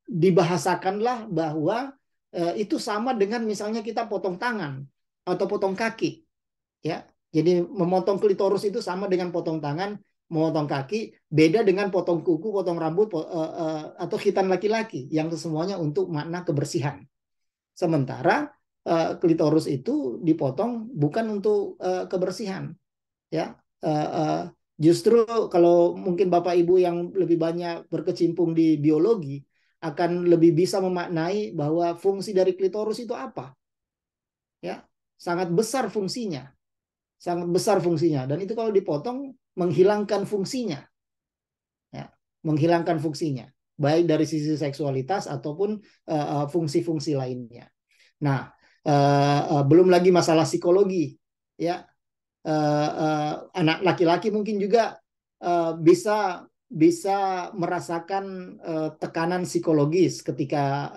dibahasakanlah bahwa itu sama dengan misalnya kita potong tangan atau potong kaki. Ya. Jadi memotong klitoris itu sama dengan potong tangan, memotong kaki, beda dengan potong kuku, potong rambut, atau khitan laki-laki yang semuanya untuk makna kebersihan. Sementara klitoris itu dipotong bukan untuk kebersihan, ya. Justru kalau mungkin Bapak Ibu yang lebih banyak berkecimpung di biologi akan lebih bisa memaknai bahwa fungsi dari klitoris itu apa, ya, sangat besar fungsinya, dan itu kalau dipotong menghilangkan fungsinya, ya, menghilangkan fungsinya, baik dari sisi seksualitas ataupun fungsi-fungsi lainnya. Nah, belum lagi masalah psikologi, ya. Anak laki-laki mungkin juga bisa merasakan tekanan psikologis ketika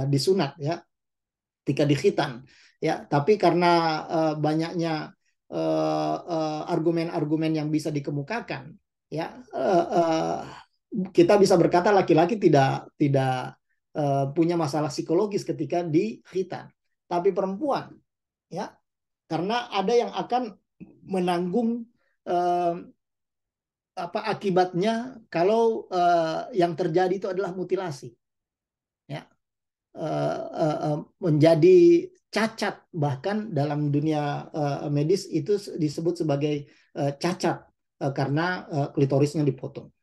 disunat, ya, ketika dikhitan, ya. Tapi karena banyaknya argumen-argumen yang bisa dikemukakan, ya, kita bisa berkata laki-laki tidak punya masalah psikologis ketika dikhitan. Tapi perempuan, ya, karena ada yang akan menanggung akibatnya kalau yang terjadi itu adalah mutilasi, ya, menjadi cacat, bahkan dalam dunia medis itu disebut sebagai cacat karena klitorisnya dipotong.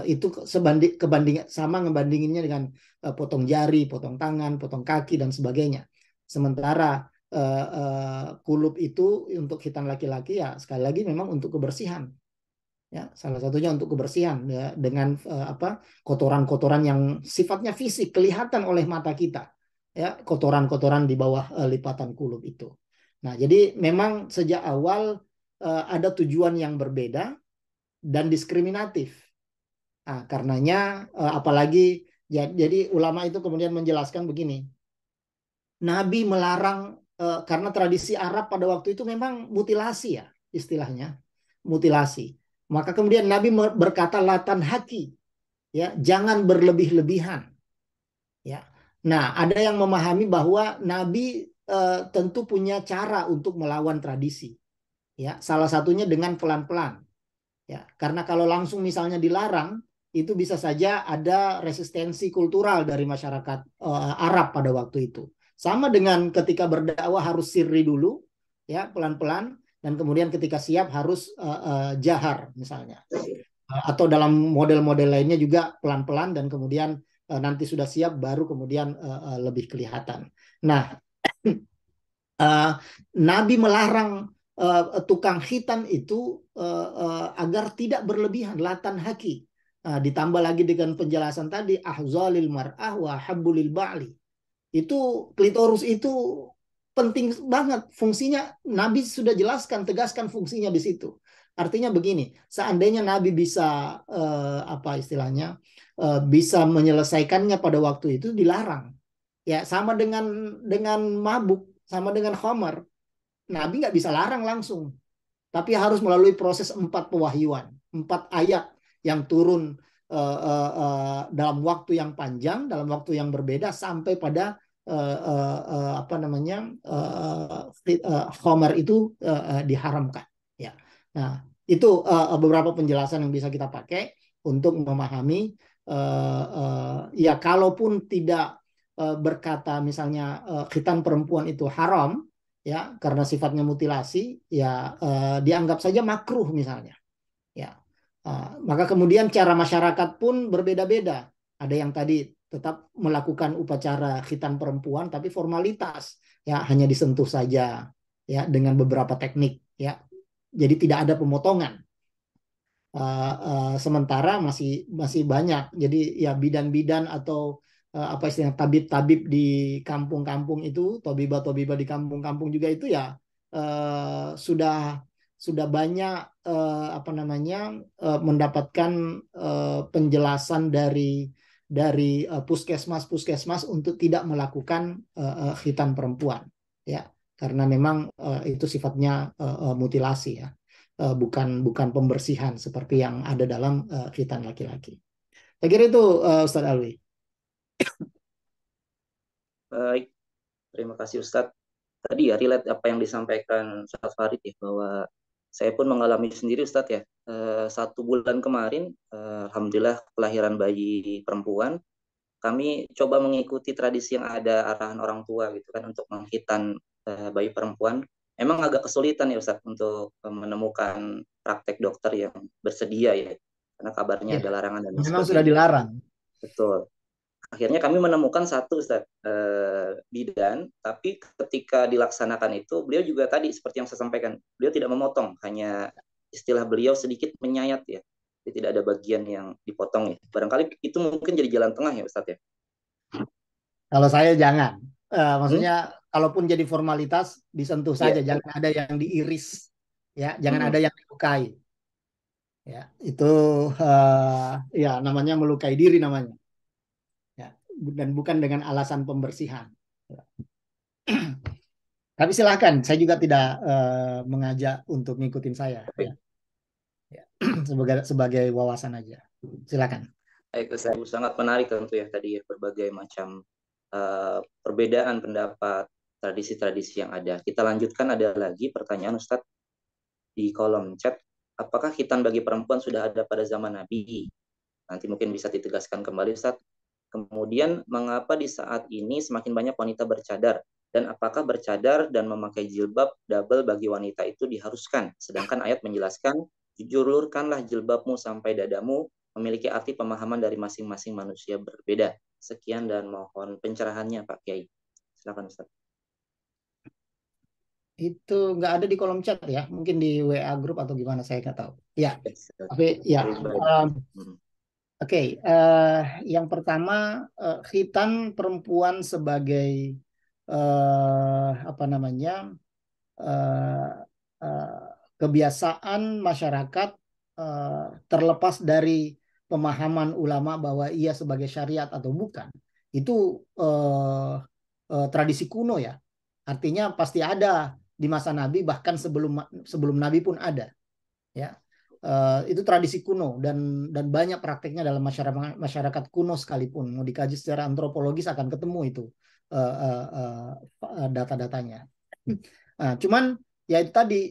Itu ngebandinginnya dengan potong jari, potong tangan, potong kaki dan sebagainya. Sementara kulub itu untuk khitan laki-laki ya sekali lagi memang untuk kebersihan. Ya, salah satunya untuk kebersihan ya, dengan kotoran-kotoran yang sifatnya fisik kelihatan oleh mata kita. Ya, kotoran-kotoran di bawah lipatan kulub itu. Nah, jadi memang sejak awal ada tujuan yang berbeda dan diskriminatif. Nah, karenanya apalagi jadi ulama itu kemudian menjelaskan begini. Nabi melarang karena tradisi Arab pada waktu itu memang mutilasi ya istilahnya, mutilasi. Maka kemudian Nabi berkata latan haki, ya jangan berlebih-lebihan. Ya. Nah, ada yang memahami bahwa Nabi tentu punya cara untuk melawan tradisi. Ya, salah satunya dengan pelan-pelan. Ya, karena kalau langsung misalnya dilarang, itu bisa saja ada resistensi kultural dari masyarakat Arab pada waktu itu. Sama dengan ketika berdakwah harus sirri dulu, ya pelan-pelan, dan kemudian ketika siap harus jahar misalnya. Atau dalam model-model lainnya juga pelan-pelan dan kemudian nanti sudah siap baru kemudian lebih kelihatan. Nah, Nabi melarang tukang khitan itu agar tidak berlebihan, latan haki. Ditambah lagi dengan penjelasan tadi ahzalil mar'ah wa habbulil ba'li. Itu klitoris itu penting banget fungsinya. Nabi sudah jelaskan, tegaskan fungsinya di situ. Artinya begini, seandainya Nabi bisa apa istilahnya bisa menyelesaikannya pada waktu itu dilarang. Ya sama dengan mabuk, sama dengan khamar. Nabi nggak bisa larang langsung, tapi harus melalui proses 4 pewahyuan, 4 ayat yang turun dalam waktu yang panjang, dalam waktu yang berbeda sampai pada apa namanya khamar itu diharamkan. Ya, nah itu beberapa penjelasan yang bisa kita pakai untuk memahami ya kalaupun tidak berkata misalnya khitan perempuan itu haram ya karena sifatnya mutilasi ya dianggap saja makruh misalnya ya maka kemudian cara masyarakat pun berbeda-beda. Ada yang tadi tetap melakukan upacara khitan perempuan tapi formalitas ya hanya disentuh saja ya dengan beberapa teknik ya jadi tidak ada pemotongan. Sementara masih banyak jadi ya bidan-bidan atau apa istilahnya tabib-tabib di kampung-kampung itu, tobibah-tobibah di kampung-kampung juga itu ya sudah banyak apa namanya mendapatkan penjelasan dari puskesmas untuk tidak melakukan khitan perempuan ya karena memang itu sifatnya mutilasi ya bukan pembersihan seperti yang ada dalam khitan laki-laki. Saya kira itu Ustadz Alwi. Baik, terima kasih Ustadz. Tadi ya relate apa yang disampaikan Ustadz Farid ya bahwa saya pun mengalami sendiri Ustadz ya. 1 bulan kemarin, alhamdulillah kelahiran bayi perempuan. Kami coba mengikuti tradisi yang ada arahan orang tua gitu kan untuk menghitan bayi perempuan. Emang agak kesulitan ya Ustadz untuk menemukan praktek dokter yang bersedia ya. Karena kabarnya Ya, ada larangan dan memang sebagainya. sudah dilarang. Betul. Akhirnya kami menemukan satu Ustaz, bidan, tapi ketika dilaksanakan itu beliau juga tadi seperti yang saya sampaikan, beliau tidak memotong, hanya istilah beliau sedikit menyayat ya. Jadi tidak ada bagian yang dipotong ya. Barangkali itu mungkin jadi jalan tengah ya Ustaz ya. Kalau saya jangan. Maksudnya kalaupun jadi formalitas disentuh saja, Iya. jangan ada yang diiris, ya, jangan ada yang dilukai. Ya, itu ya namanya melukai diri namanya. Ya, dan bukan dengan alasan pembersihan. Ya. Tapi silakan, saya juga tidak mengajak untuk ngikutin saya. Ya. Ya. sebagai wawasan aja. Silakan. Baik, Ustaz. Sangat menarik tentu ya tadi ya berbagai macam perbedaan pendapat, tradisi-tradisi yang ada. Kita lanjutkan, ada lagi pertanyaan Ustadz di kolom chat. Apakah khitan bagi perempuan sudah ada pada zaman Nabi? Nanti mungkin bisa ditegaskan kembali Ustadz. Kemudian mengapa di saat ini semakin banyak wanita bercadar? Dan apakah bercadar dan memakai jilbab double bagi wanita itu diharuskan? Sedangkan ayat menjelaskan, julurkanlah jilbabmu sampai dadamu, memiliki arti pemahaman dari masing-masing manusia berbeda. Sekian dan mohon pencerahannya Pak Kiai. Silakan Ustaz. Itu nggak ada di kolom chat ya, mungkin di WA grup atau gimana, saya nggak tahu. Ya, tapi ya. Oke, yang pertama, khitan perempuan sebagai apa namanya, kebiasaan masyarakat, terlepas dari pemahaman ulama bahwa ia sebagai syariat atau bukan, itu tradisi kuno ya. Artinya pasti ada di masa Nabi, bahkan sebelum Nabi pun ada, ya. Itu tradisi kuno dan banyak prakteknya dalam masyarakat kuno sekalipun. Mau dikaji secara antropologis akan ketemu itu data-datanya. Nah, cuman ya itu tadi,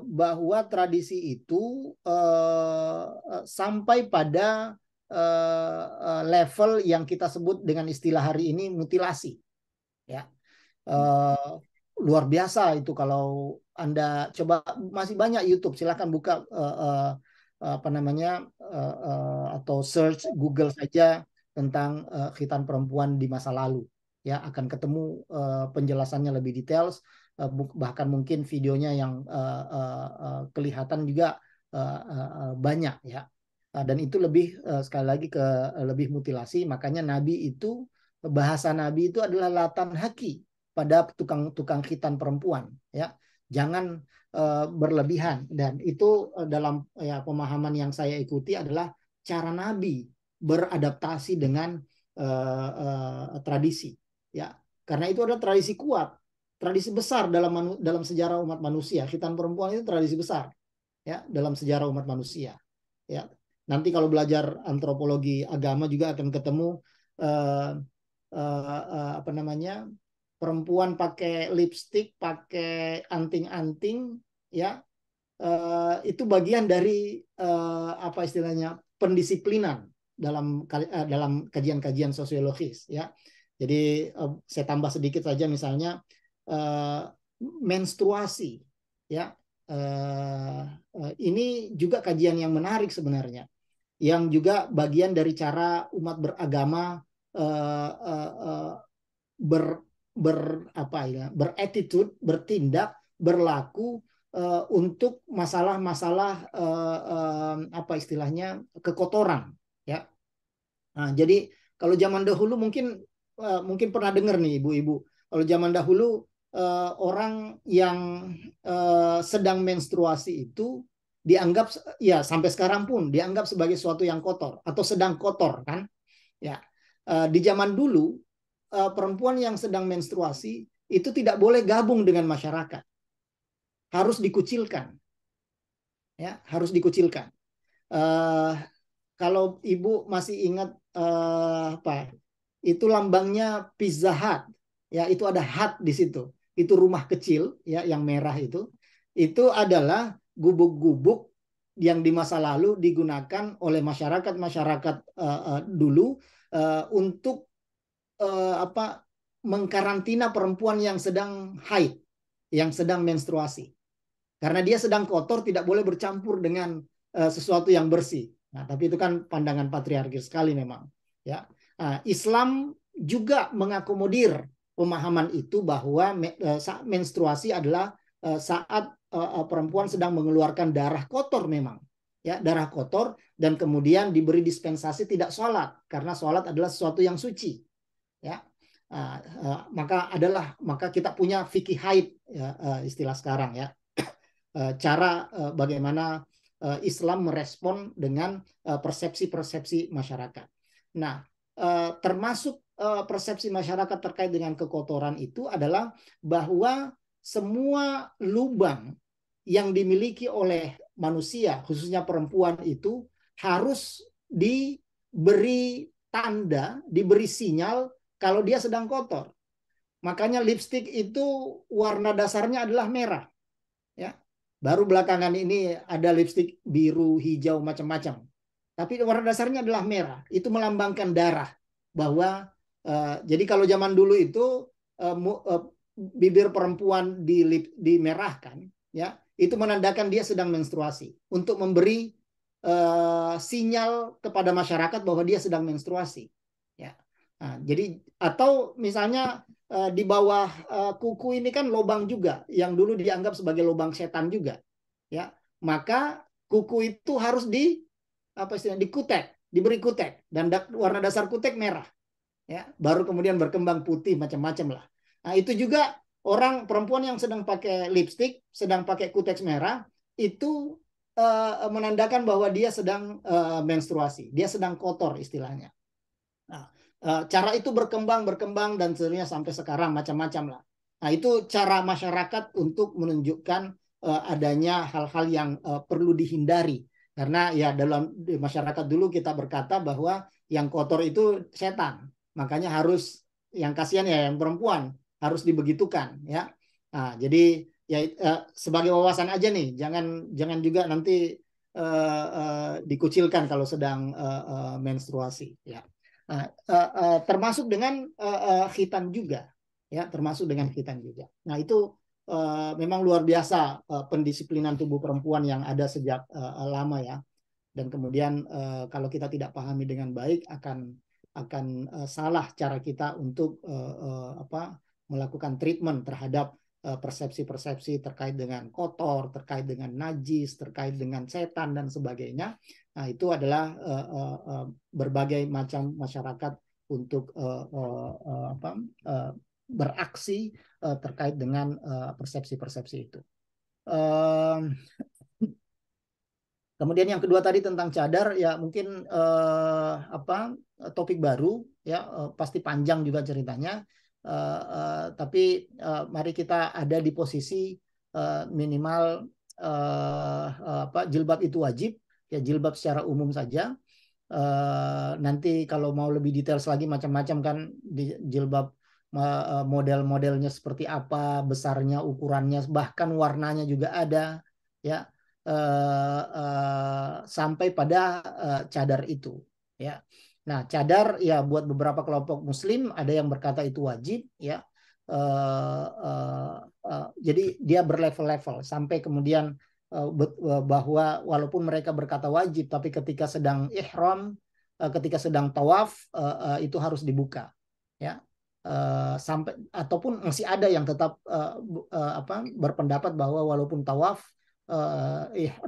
bahwa tradisi itu sampai pada level yang kita sebut dengan istilah hari ini mutilasi, ya. Luar biasa itu. Kalau Anda coba, masih banyak YouTube, silahkan buka apa namanya, atau search Google saja tentang khitan perempuan di masa lalu, ya, akan ketemu penjelasannya lebih details, bahkan mungkin videonya yang kelihatan juga banyak, ya. Dan itu lebih, sekali lagi, ke lebih mutilasi. Makanya Nabi itu, bahasa Nabi itu adalah latan haki pada tukang khitan perempuan, ya. Jangan berlebihan. Dan itu dalam ya pemahaman yang saya ikuti adalah cara Nabi beradaptasi dengan tradisi, ya. Karena itu adalah tradisi kuat, tradisi besar dalam sejarah umat manusia. Khitan perempuan itu tradisi besar, ya, dalam sejarah umat manusia, ya. Nanti kalau belajar antropologi agama juga akan ketemu apa namanya, perempuan pakai lipstik, pakai anting-anting, ya, itu bagian dari apa istilahnya, pendisiplinan dalam kajian-kajian sosiologis, ya. Jadi saya tambah sedikit saja, misalnya menstruasi, ya. Ini juga kajian yang menarik sebenarnya, yang juga bagian dari cara umat beragama beretitude, bertindak, berlaku untuk masalah-masalah apa istilahnya, kekotoran, ya. Nah, jadi kalau zaman dahulu mungkin pernah dengar nih ibu-ibu, kalau zaman dahulu orang yang sedang menstruasi itu dianggap, ya sampai sekarang pun dianggap sebagai sesuatu yang kotor atau sedang kotor, kan, ya. Di zaman dulu perempuan yang sedang menstruasi itu tidak boleh gabung dengan masyarakat, harus dikucilkan, ya, harus dikucilkan. Kalau ibu masih ingat apa itu lambangnya Pizza Hut, ya, itu ada hut di situ, itu rumah kecil, ya, yang merah itu adalah gubuk-gubuk yang di masa lalu digunakan oleh masyarakat dulu untuk apa, mengkarantina perempuan yang sedang haid, yang sedang menstruasi, karena dia sedang kotor, tidak boleh bercampur dengan sesuatu yang bersih. Nah, tapi itu kan pandangan patriarkis sekali memang, ya. Nah, Islam juga mengakomodir pemahaman itu, bahwa menstruasi adalah saat perempuan sedang mengeluarkan darah kotor memang, ya, darah kotor, dan kemudian diberi dispensasi tidak sholat, karena sholat adalah sesuatu yang suci, ya. Maka kita punya fikih haid, ya, istilah sekarang, ya. Cara bagaimana Islam merespon dengan persepsi-persepsi masyarakat. Nah, termasuk persepsi masyarakat terkait dengan kekotoran itu adalah bahwa semua lubang yang dimiliki oleh manusia, khususnya perempuan, itu harus diberi tanda, diberi sinyal kalau dia sedang kotor. Makanya lipstik itu warna dasarnya adalah merah, ya. Baru belakangan ini ada lipstik biru, hijau, macam-macam. Tapi warna dasarnya adalah merah. Itu melambangkan darah. Bahwa jadi kalau zaman dulu itu bibir perempuan dimerahkan, ya, itu menandakan dia sedang menstruasi, untuk memberi sinyal kepada masyarakat bahwa dia sedang menstruasi, ya. Nah, jadi atau misalnya di bawah kuku ini kan lubang juga yang dulu dianggap sebagai lubang setan juga, ya. Maka kuku itu harus dikutek, diberi kutek, dan warna dasar kutek merah, ya. Baru kemudian berkembang putih macam-macam lah. Nah, itu juga orang perempuan yang sedang pakai lipstik, sedang pakai kutek merah, itu menandakan bahwa dia sedang menstruasi, dia sedang kotor istilahnya. Nah, cara itu berkembang dan seterusnya sampai sekarang macam-macam lah. Nah, itu cara masyarakat untuk menunjukkan adanya hal-hal yang perlu dihindari. Karena ya dalam masyarakat dulu kita berkata bahwa yang kotor itu setan. Makanya harus, yang kasihan ya yang perempuan harus dibegitukan, ya. Nah, jadi ya sebagai wawasan aja nih, jangan juga nanti dikucilkan kalau sedang menstruasi, ya. Nah, termasuk dengan khitan juga, ya, termasuk dengan khitan juga. Nah, itu memang luar biasa pendisiplinan tubuh perempuan yang ada sejak lama, ya. Dan kemudian kalau kita tidak pahami dengan baik akan salah cara kita untuk melakukan treatment terhadap persepsi-persepsi terkait dengan kotor, terkait dengan najis, terkait dengan setan dan sebagainya. Nah, itu adalah berbagai macam masyarakat untuk beraksi terkait dengan persepsi-persepsi itu. Kemudian yang kedua tadi tentang cadar, ya mungkin topik baru, ya, pasti panjang juga ceritanya. Tapi mari kita ada di posisi minimal jilbab itu wajib, ya, jilbab secara umum saja. Nanti kalau mau lebih detail lagi macam-macam kan di jilbab, model-modelnya seperti apa, besarnya, ukurannya, bahkan warnanya juga ada, ya. Sampai pada cadar itu, ya. Nah, cadar ya buat beberapa kelompok Muslim ada yang berkata itu wajib, ya. Jadi dia berlevel-level sampai kemudian bahwa walaupun mereka berkata wajib, tapi ketika sedang ihram, ketika sedang tawaf, itu harus dibuka, ya. Sampai ataupun masih ada yang tetap berpendapat bahwa walaupun tawaf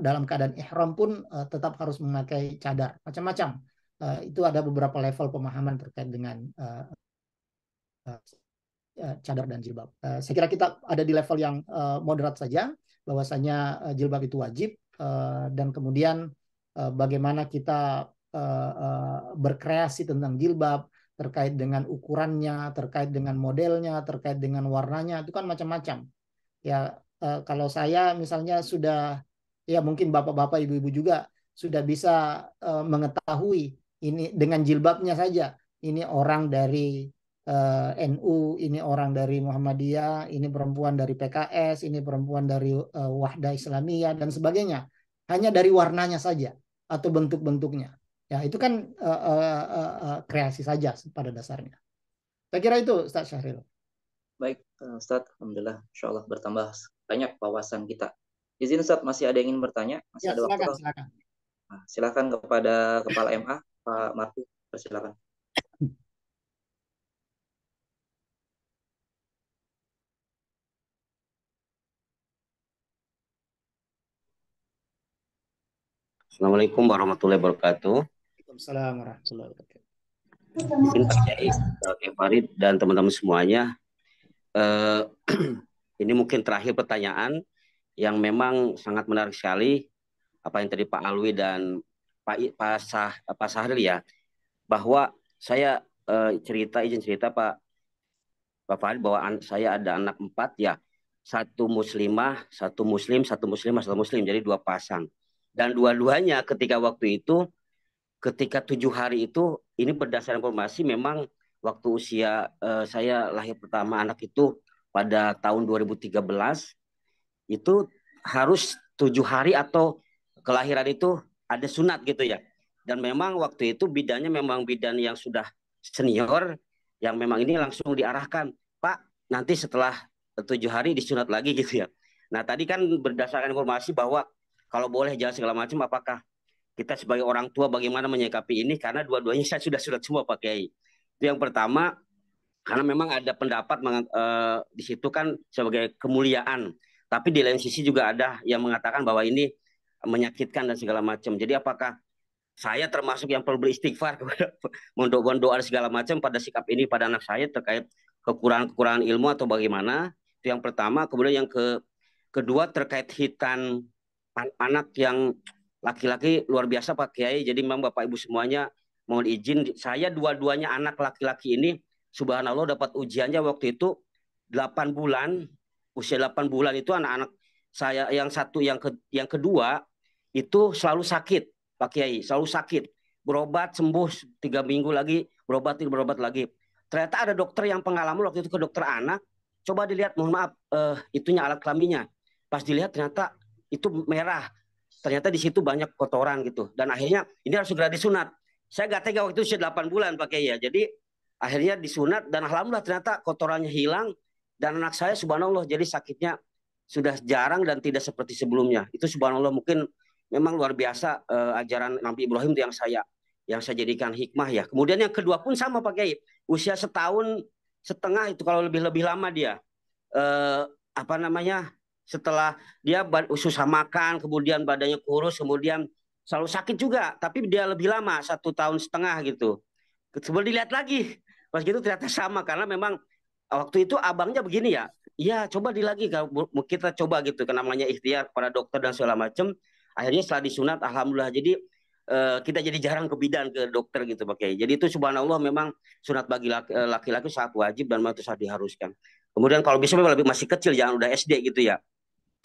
dalam keadaan ihram pun tetap harus memakai cadar, macam-macam. Itu ada beberapa level pemahaman terkait dengan cadar dan jilbab. Saya kira kita ada di level yang moderat saja, bahwasanya jilbab itu wajib, dan kemudian bagaimana kita berkreasi tentang jilbab, terkait dengan ukurannya, terkait dengan modelnya, terkait dengan warnanya, itu kan macam-macam. Ya, kalau saya misalnya sudah, ya mungkin bapak-bapak, ibu-ibu juga sudah bisa mengetahui ini dengan jilbabnya saja. Ini orang dari NU, ini orang dari Muhammadiyah, ini perempuan dari PKS, ini perempuan dari Wahdah Islamiyah dan sebagainya. Hanya dari warnanya saja atau bentuk-bentuknya. Ya, itu kan kreasi saja pada dasarnya. Saya kira itu, Ustaz Syahril. Baik, Ustadz, alhamdulillah, insya Allah bertambah banyak wawasan kita. Izin Ustadz, masih ada yang ingin bertanya? Masih Ya, ada waktu? silakan. Nah, silakan kepada Kepala MA, Pak Marfu, persilakan. Assalamualaikum warahmatullahi wabarakatuh. Waalaikumsalam warahmatullahi wabarakatuh. Izin Pak Kiai, Pak Farid dan teman-teman semuanya. Ini mungkin terakhir pertanyaan yang memang sangat menarik sekali, apa yang tadi Pak Alwi dan Pak Sahril, ya, bahwa saya izin cerita Pak Farid bahwa saya ada anak 4, ya, 1 muslimah, 1 muslim, 1 muslimah, 1 muslim, jadi 2 pasang. Dan dua-duanya ketika waktu itu, ketika 7 hari itu, ini berdasarkan informasi memang waktu usia saya lahir pertama anak itu pada tahun 2013, itu harus 7 hari atau kelahiran itu ada sunat gitu ya. Dan memang waktu itu bidannya memang bidan yang sudah senior, yang memang ini langsung diarahkan, Pak, nanti setelah 7 hari disunat lagi gitu ya. Nah, tadi kan berdasarkan informasi bahwa kalau boleh jalan segala macam, apakah kita sebagai orang tua bagaimana menyikapi ini, karena dua-duanya saya sudah sunat semua Pak Kiai. Itu yang pertama, karena memang ada pendapat di situ kan sebagai kemuliaan, tapi di lain sisi juga ada yang mengatakan bahwa ini menyakitkan dan segala macam. Jadi apakah saya termasuk yang perlu beristighfar untuk doa segala macam pada sikap ini pada anak saya terkait kekurangan ilmu atau bagaimana? Itu yang pertama. Kemudian yang kedua terkait hitan anak yang laki-laki luar biasa Pak Kiai. Jadi memang Bapak Ibu semuanya mohon izin, saya dua-duanya anak laki-laki ini subhanallah dapat ujiannya waktu itu 8 bulan, usia 8 bulan itu anak-anak saya yang satu yang kedua itu selalu sakit Pak Kiai, selalu sakit. Berobat sembuh 3 minggu lagi, berobat lagi. Ternyata ada dokter yang pengalaman waktu itu ke dokter anak, coba dilihat mohon maaf itunya alat kelaminnya. Pas dilihat ternyata itu merah. Ternyata di situ banyak kotoran gitu. Dan akhirnya ini harus segera disunat. Saya gak tega waktu itu usia 8 bulan Pak Kiai ya. Jadi akhirnya disunat dan alhamdulillah ternyata kotorannya hilang dan anak saya subhanallah jadi sakitnya sudah jarang dan tidak seperti sebelumnya. Itu subhanallah mungkin memang luar biasa ajaran Nabi Ibrahim itu yang saya jadikan hikmah ya. Kemudian yang kedua pun sama Pak Kiai, usia 1,5 tahun itu kalau lebih lama dia apa namanya setelah dia susah makan, kemudian badannya kurus, kemudian selalu sakit juga, tapi dia lebih lama 1,5 tahun gitu. Coba dilihat lagi, pas gitu ternyata sama karena memang waktu itu abangnya begini ya. Iya, coba lagi kita coba gitu, namanya ikhtiar kepada dokter dan segala macam. Akhirnya setelah disunat, alhamdulillah. Jadi kita jadi jarang ke bidan ke dokter gitu Pak Kiai. Jadi itu subhanallah memang sunat bagi laki-laki sangat wajib dan itu sangat diharuskan. Kemudian kalau bisa memang lebih masih kecil, jangan udah SD gitu ya.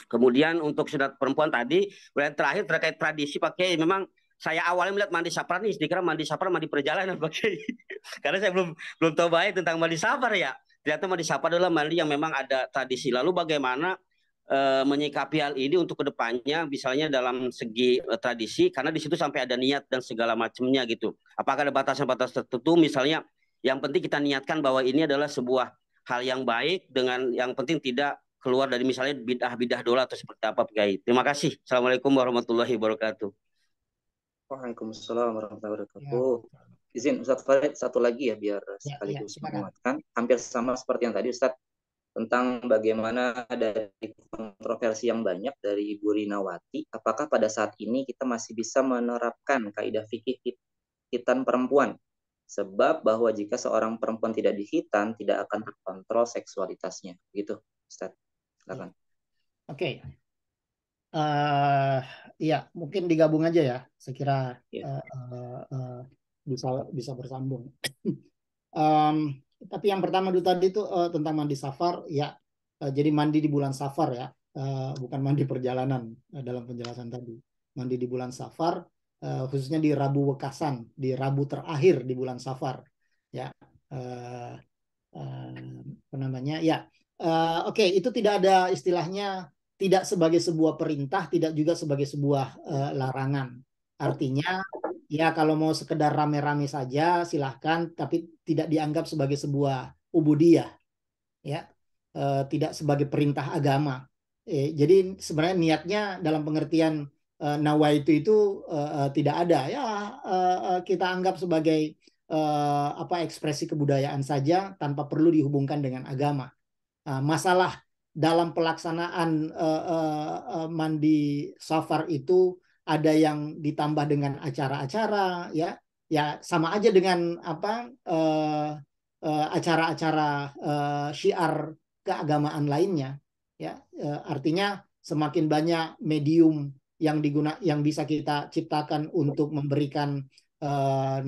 Kemudian untuk sunat perempuan tadi, yang terakhir terkait tradisi Pak Kiai, memang saya awalnya melihat mandi safar nih, dikira mandi safar mandi perjalanan Pak Kiai. Karena saya belum tahu baik tentang mandi safar ya. Ternyata mandi safar adalah mandi yang memang ada tradisi. Lalu bagaimana menyikapi hal ini untuk kedepannya, misalnya dalam segi tradisi, karena di situ sampai ada niat dan segala macamnya gitu. Apakah ada batasan-batasan tertentu, misalnya yang penting kita niatkan bahwa ini adalah sebuah hal yang baik dengan yang penting tidak keluar dari misalnya bidah dola atau seperti apa Pak Kiai. Terima kasih. Assalamualaikum warahmatullahi wabarakatuh. Waalaikumsalam warahmatullahi wabarakatuh. Izin Ustadz Farid satu lagi ya biar sekaligus menguatkan. Hampir sama seperti yang tadi Ustadz tentang bagaimana dari kontroversi yang banyak dari Ibu Rinawati, apakah pada saat ini kita masih bisa menerapkan kaidah fikih hitan perempuan? Sebab bahwa jika seorang perempuan tidak dihitan, tidak akan terkontrol seksualitasnya. Gitu, Ustaz. Silakan. Oke. Ya, mungkin digabung aja ya. Saya kira bisa bersambung. Tapi yang pertama dulu tadi itu tentang mandi safar, ya. Jadi mandi di bulan safar ya, bukan mandi perjalanan dalam penjelasan tadi. Mandi di bulan safar, khususnya di Rabu Wekasan, di Rabu terakhir di bulan safar, ya. Apa namanya? Ya, oke, itu tidak ada istilahnya, tidak sebagai sebuah perintah, tidak juga sebagai sebuah larangan. Artinya, ya kalau mau sekedar rame-rame saja silahkan, tapi tidak dianggap sebagai sebuah ubudiyah, ya, tidak sebagai perintah agama. Jadi sebenarnya niatnya dalam pengertian nawaitu itu tidak ada, ya kita anggap sebagai ekspresi kebudayaan saja tanpa perlu dihubungkan dengan agama. Masalah dalam pelaksanaan mandi safar itu ada yang ditambah dengan acara-acara, ya sama aja dengan acara-acara syiar keagamaan lainnya, ya. Artinya semakin banyak medium yang bisa kita ciptakan untuk memberikan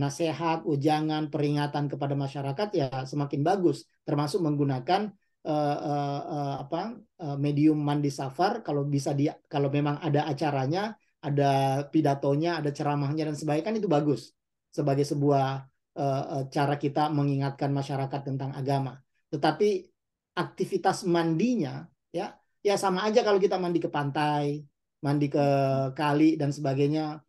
nasihat, ujangan, peringatan kepada masyarakat, ya semakin bagus. Termasuk menggunakan medium mandi safar, kalau bisa kalau memang ada acaranya, ada pidatonya, ada ceramahnya dan sebagainya, kan itu bagus sebagai sebuah cara kita mengingatkan masyarakat tentang agama. Tetapi aktivitas mandinya ya sama aja kalau kita mandi ke pantai, mandi ke kali dan sebagainya,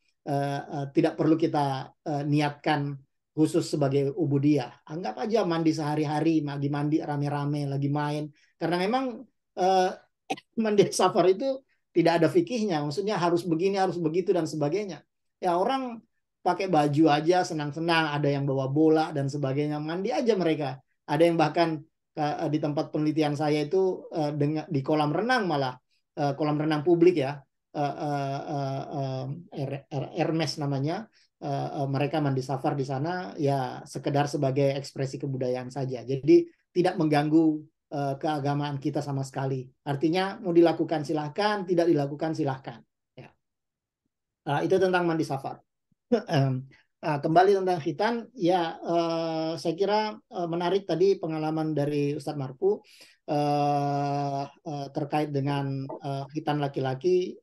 tidak perlu kita niatkan khusus sebagai ubudiyah. Anggap aja mandi sehari-hari, mandi rame-rame lagi main, karena memang mandi safar itu tidak ada fikihnya, maksudnya harus begini, harus begitu dan sebagainya. Ya orang pakai baju aja senang-senang, ada yang bawa bola dan sebagainya, mandi aja mereka. Ada yang bahkan di tempat penelitian saya itu di kolam renang malah, kolam renang publik ya, Hermes namanya, mereka mandi safar di sana ya sekedar sebagai ekspresi kebudayaan saja. Jadi tidak mengganggu keagamaan kita sama sekali. Artinya mau dilakukan silahkan, tidak dilakukan silahkan. Ya. Itu tentang mandi safar. Kembali tentang khitan, ya saya kira menarik tadi pengalaman dari Ustadz Marfu terkait dengan khitan laki-laki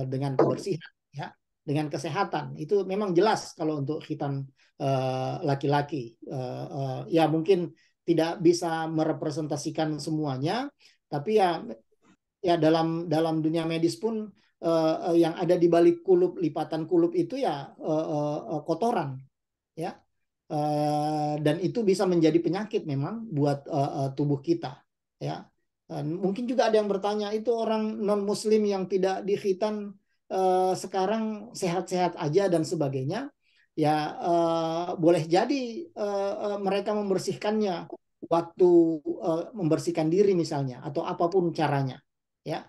dengan kebersihan, ya, dengan kesehatan. Itu memang jelas kalau untuk khitan laki-laki. Ya mungkin tidak bisa merepresentasikan semuanya, tapi ya dalam dunia medis pun yang ada di balik kulup, lipatan kulup itu ya kotoran, ya, dan itu bisa menjadi penyakit memang buat tubuh kita, ya. Mungkin juga ada yang bertanya, itu orang non Muslim yang tidak dikhitan sekarang sehat-sehat aja dan sebagainya. Ya boleh jadi mereka membersihkannya waktu membersihkan diri misalnya atau apapun caranya, ya.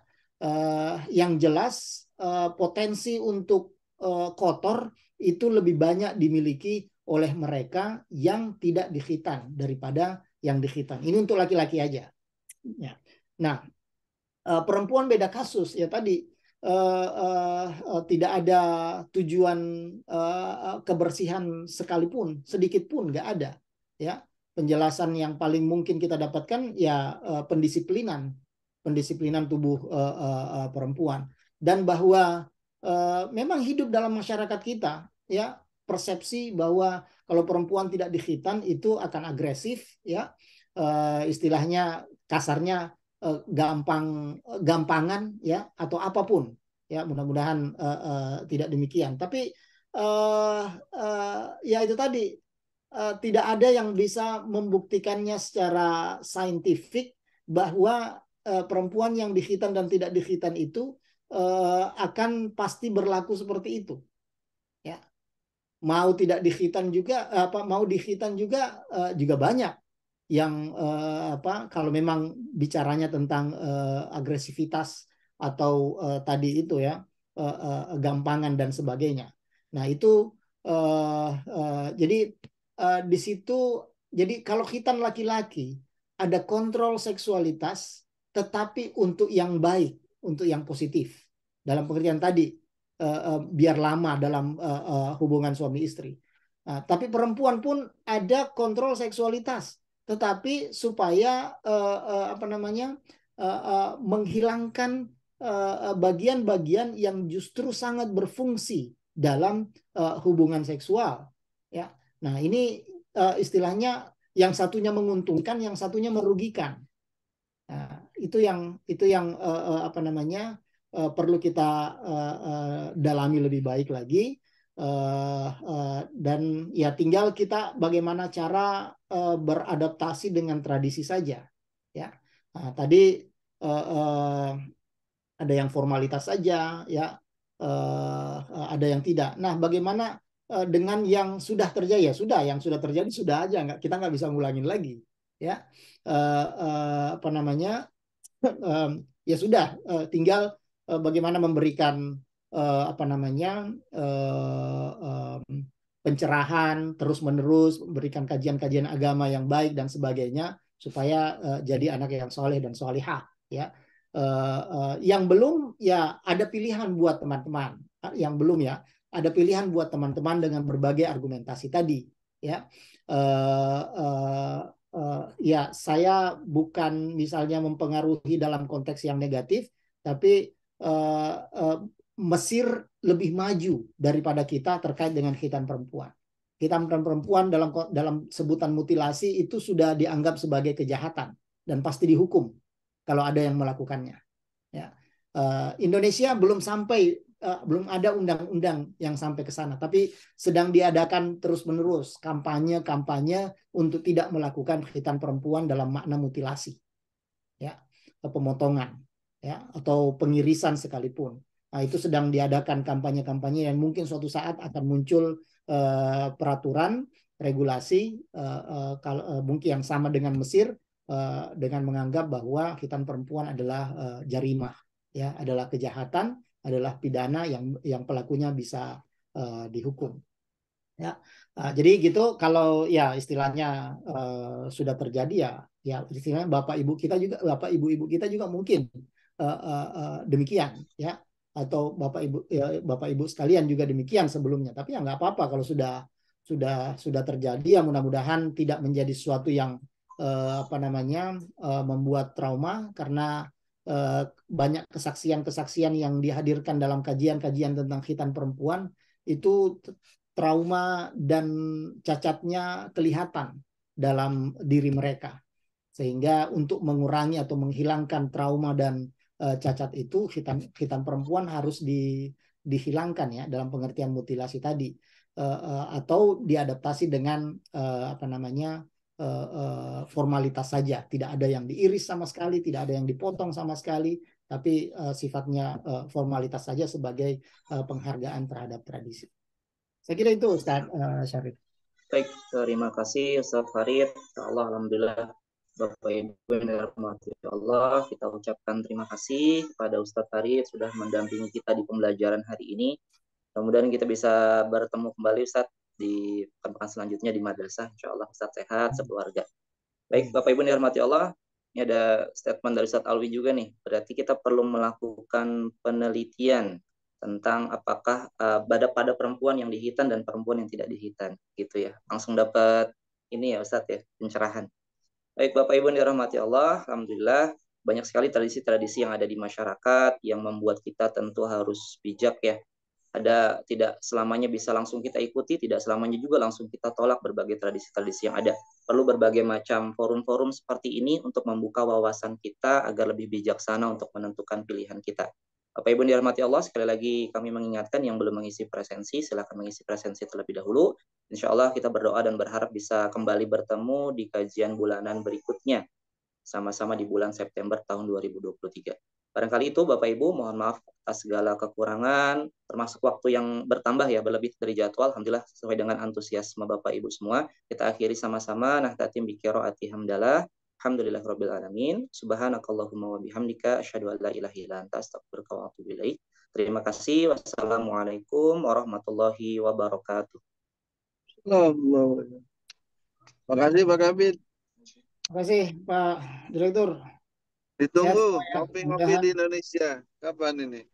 Yang jelas potensi untuk kotor itu lebih banyak dimiliki oleh mereka yang tidak dikhitan daripada yang dikhitan. Ini untuk laki-laki aja, ya. Nah, perempuan beda kasus ya tadi. Tidak ada tujuan kebersihan sekalipun, sedikit pun nggak ada, ya. Penjelasan yang paling mungkin kita dapatkan ya pendisiplinan tubuh perempuan, dan bahwa memang hidup dalam masyarakat kita, ya, persepsi bahwa kalau perempuan tidak dikhitan itu akan agresif, ya, istilahnya kasarnya gampangan, ya, atau apapun, ya. Mudah-mudahan tidak demikian, tapi ya itu tadi tidak ada yang bisa membuktikannya secara saintifik bahwa perempuan yang dikhitan dan tidak dikhitan itu akan pasti berlaku seperti itu, ya. Mau tidak dikhitan juga mau dikhitan juga banyak yang kalau memang bicaranya tentang agresivitas atau tadi itu ya gampangan dan sebagainya. Nah itu jadi di situ, jadi kalau khitan laki-laki ada kontrol seksualitas, tetapi untuk yang baik, untuk yang positif, dalam pengertian tadi biar lama dalam hubungan suami istri. Nah, tapi perempuan pun ada kontrol seksualitas, tetapi supaya menghilangkan bagian-bagian yang justru sangat berfungsi dalam hubungan seksual, ya. Nah ini istilahnya yang satunya menguntungkan, yang satunya merugikan. Nah, itu yang perlu kita dalami lebih baik lagi, dan ya tinggal kita bagaimana cara beradaptasi dengan tradisi saja, ya. Nah, tadi ada yang formalitas saja, ya, ada yang tidak. Nah, bagaimana dengan yang sudah terjadi? Ya sudah, yang sudah terjadi sudah aja, kita nggak bisa ngulangin lagi, ya. Ya sudah, tinggal bagaimana memberikan pencerahan terus-menerus, memberikan kajian-kajian agama yang baik dan sebagainya supaya jadi anak yang soleh dan solihah, ya. Yang belum, ya ada pilihan buat teman-teman. Yang belum, ya ada pilihan buat teman-teman dengan berbagai argumentasi tadi, ya. Ya saya bukan misalnya mempengaruhi dalam konteks yang negatif, tapi Mesir lebih maju daripada kita terkait dengan khitan perempuan. Khitan perempuan dalam sebutan mutilasi itu sudah dianggap sebagai kejahatan dan pasti dihukum kalau ada yang melakukannya, ya. Indonesia belum ada undang-undang yang sampai ke sana, tapi sedang diadakan terus-menerus kampanye untuk tidak melakukan khitan perempuan dalam makna mutilasi, ya, pemotongan, ya, atau pengirisan sekalipun. Nah, itu sedang diadakan kampanye-kampanye dan mungkin suatu saat akan muncul peraturan regulasi kalau mungkin yang sama dengan Mesir dengan menganggap bahwa khitan perempuan adalah jarimah, ya, adalah kejahatan, adalah pidana yang pelakunya bisa dihukum. Ya, jadi gitu. Kalau ya istilahnya sudah terjadi ya istilahnya bapak ibu kita juga mungkin demikian, ya, atau bapak ibu sekalian juga demikian sebelumnya. Tapi ya nggak apa-apa kalau sudah terjadi, ya mudah-mudahan tidak menjadi sesuatu yang membuat trauma, karena banyak kesaksian-kesaksian yang dihadirkan dalam kajian-kajian tentang khitan perempuan itu trauma dan cacatnya kelihatan dalam diri mereka. Sehingga untuk mengurangi atau menghilangkan trauma dan cacat itu, khitan perempuan harus dihilangkan, ya, dalam pengertian mutilasi tadi, atau diadaptasi dengan formalitas saja. Tidak ada yang diiris sama sekali, tidak ada yang dipotong sama sekali, tapi sifatnya formalitas saja sebagai penghargaan terhadap tradisi. Saya kira itu, Ustaz Syarif. Baik, terima kasih Ustaz Farid. Allah, alhamdulillah, Bapak Ibu yang dirahmati Allah, kita ucapkan terima kasih kepada Ustaz Farid sudah mendampingi kita di pembelajaran hari ini. Mudah-mudahan kita bisa bertemu kembali Ustaz di pekan selanjutnya di madrasah. Insya Allah Ustaz sehat sekeluarga. Baik, Bapak Ibu yang dirahmati Allah, ini ada statement dari Ustaz Alwi juga nih. Berarti kita perlu melakukan penelitian tentang apakah pada perempuan yang dihitan dan perempuan yang tidak dihitan, gitu ya. Langsung dapat ini ya Ustadz ya, pencerahan. Baik Bapak Ibu yang dirahmati Allah, alhamdulillah banyak sekali tradisi-tradisi yang ada di masyarakat yang membuat kita tentu harus bijak ya. Ada tidak selamanya bisa langsung kita ikuti, tidak selamanya juga langsung kita tolak berbagai tradisi-tradisi yang ada. Perlu berbagai macam forum-forum seperti ini untuk membuka wawasan kita agar lebih bijaksana untuk menentukan pilihan kita. Bapak Ibu dirahmati Allah, sekali lagi kami mengingatkan yang belum mengisi presensi, silakan mengisi presensi terlebih dahulu. Insya Allah kita berdoa dan berharap bisa kembali bertemu di kajian bulanan berikutnya, sama-sama di bulan September tahun 2023. Barangkali itu Bapak Ibu, mohon maaf atas segala kekurangan, termasuk waktu yang bertambah ya, berlebih dari jadwal. Alhamdulillah sesuai dengan antusiasme Bapak Ibu semua. Kita akhiri sama-sama nahtatim bi qiraati hamdalah. Alhamdulillahirabbil alamin. Subhanakallahumma wa bihamdika asyhadu an la ilaha illa anta astaghfiruka wa atubu ilaik. Terima kasih. Wassalamualaikum warahmatullahi wabarakatuh. Allah. Terima kasih Pak Kabid. Terima kasih Pak Direktur. Ditunggu Ya, ngopi-ngopi di Indonesia. Kapan ini?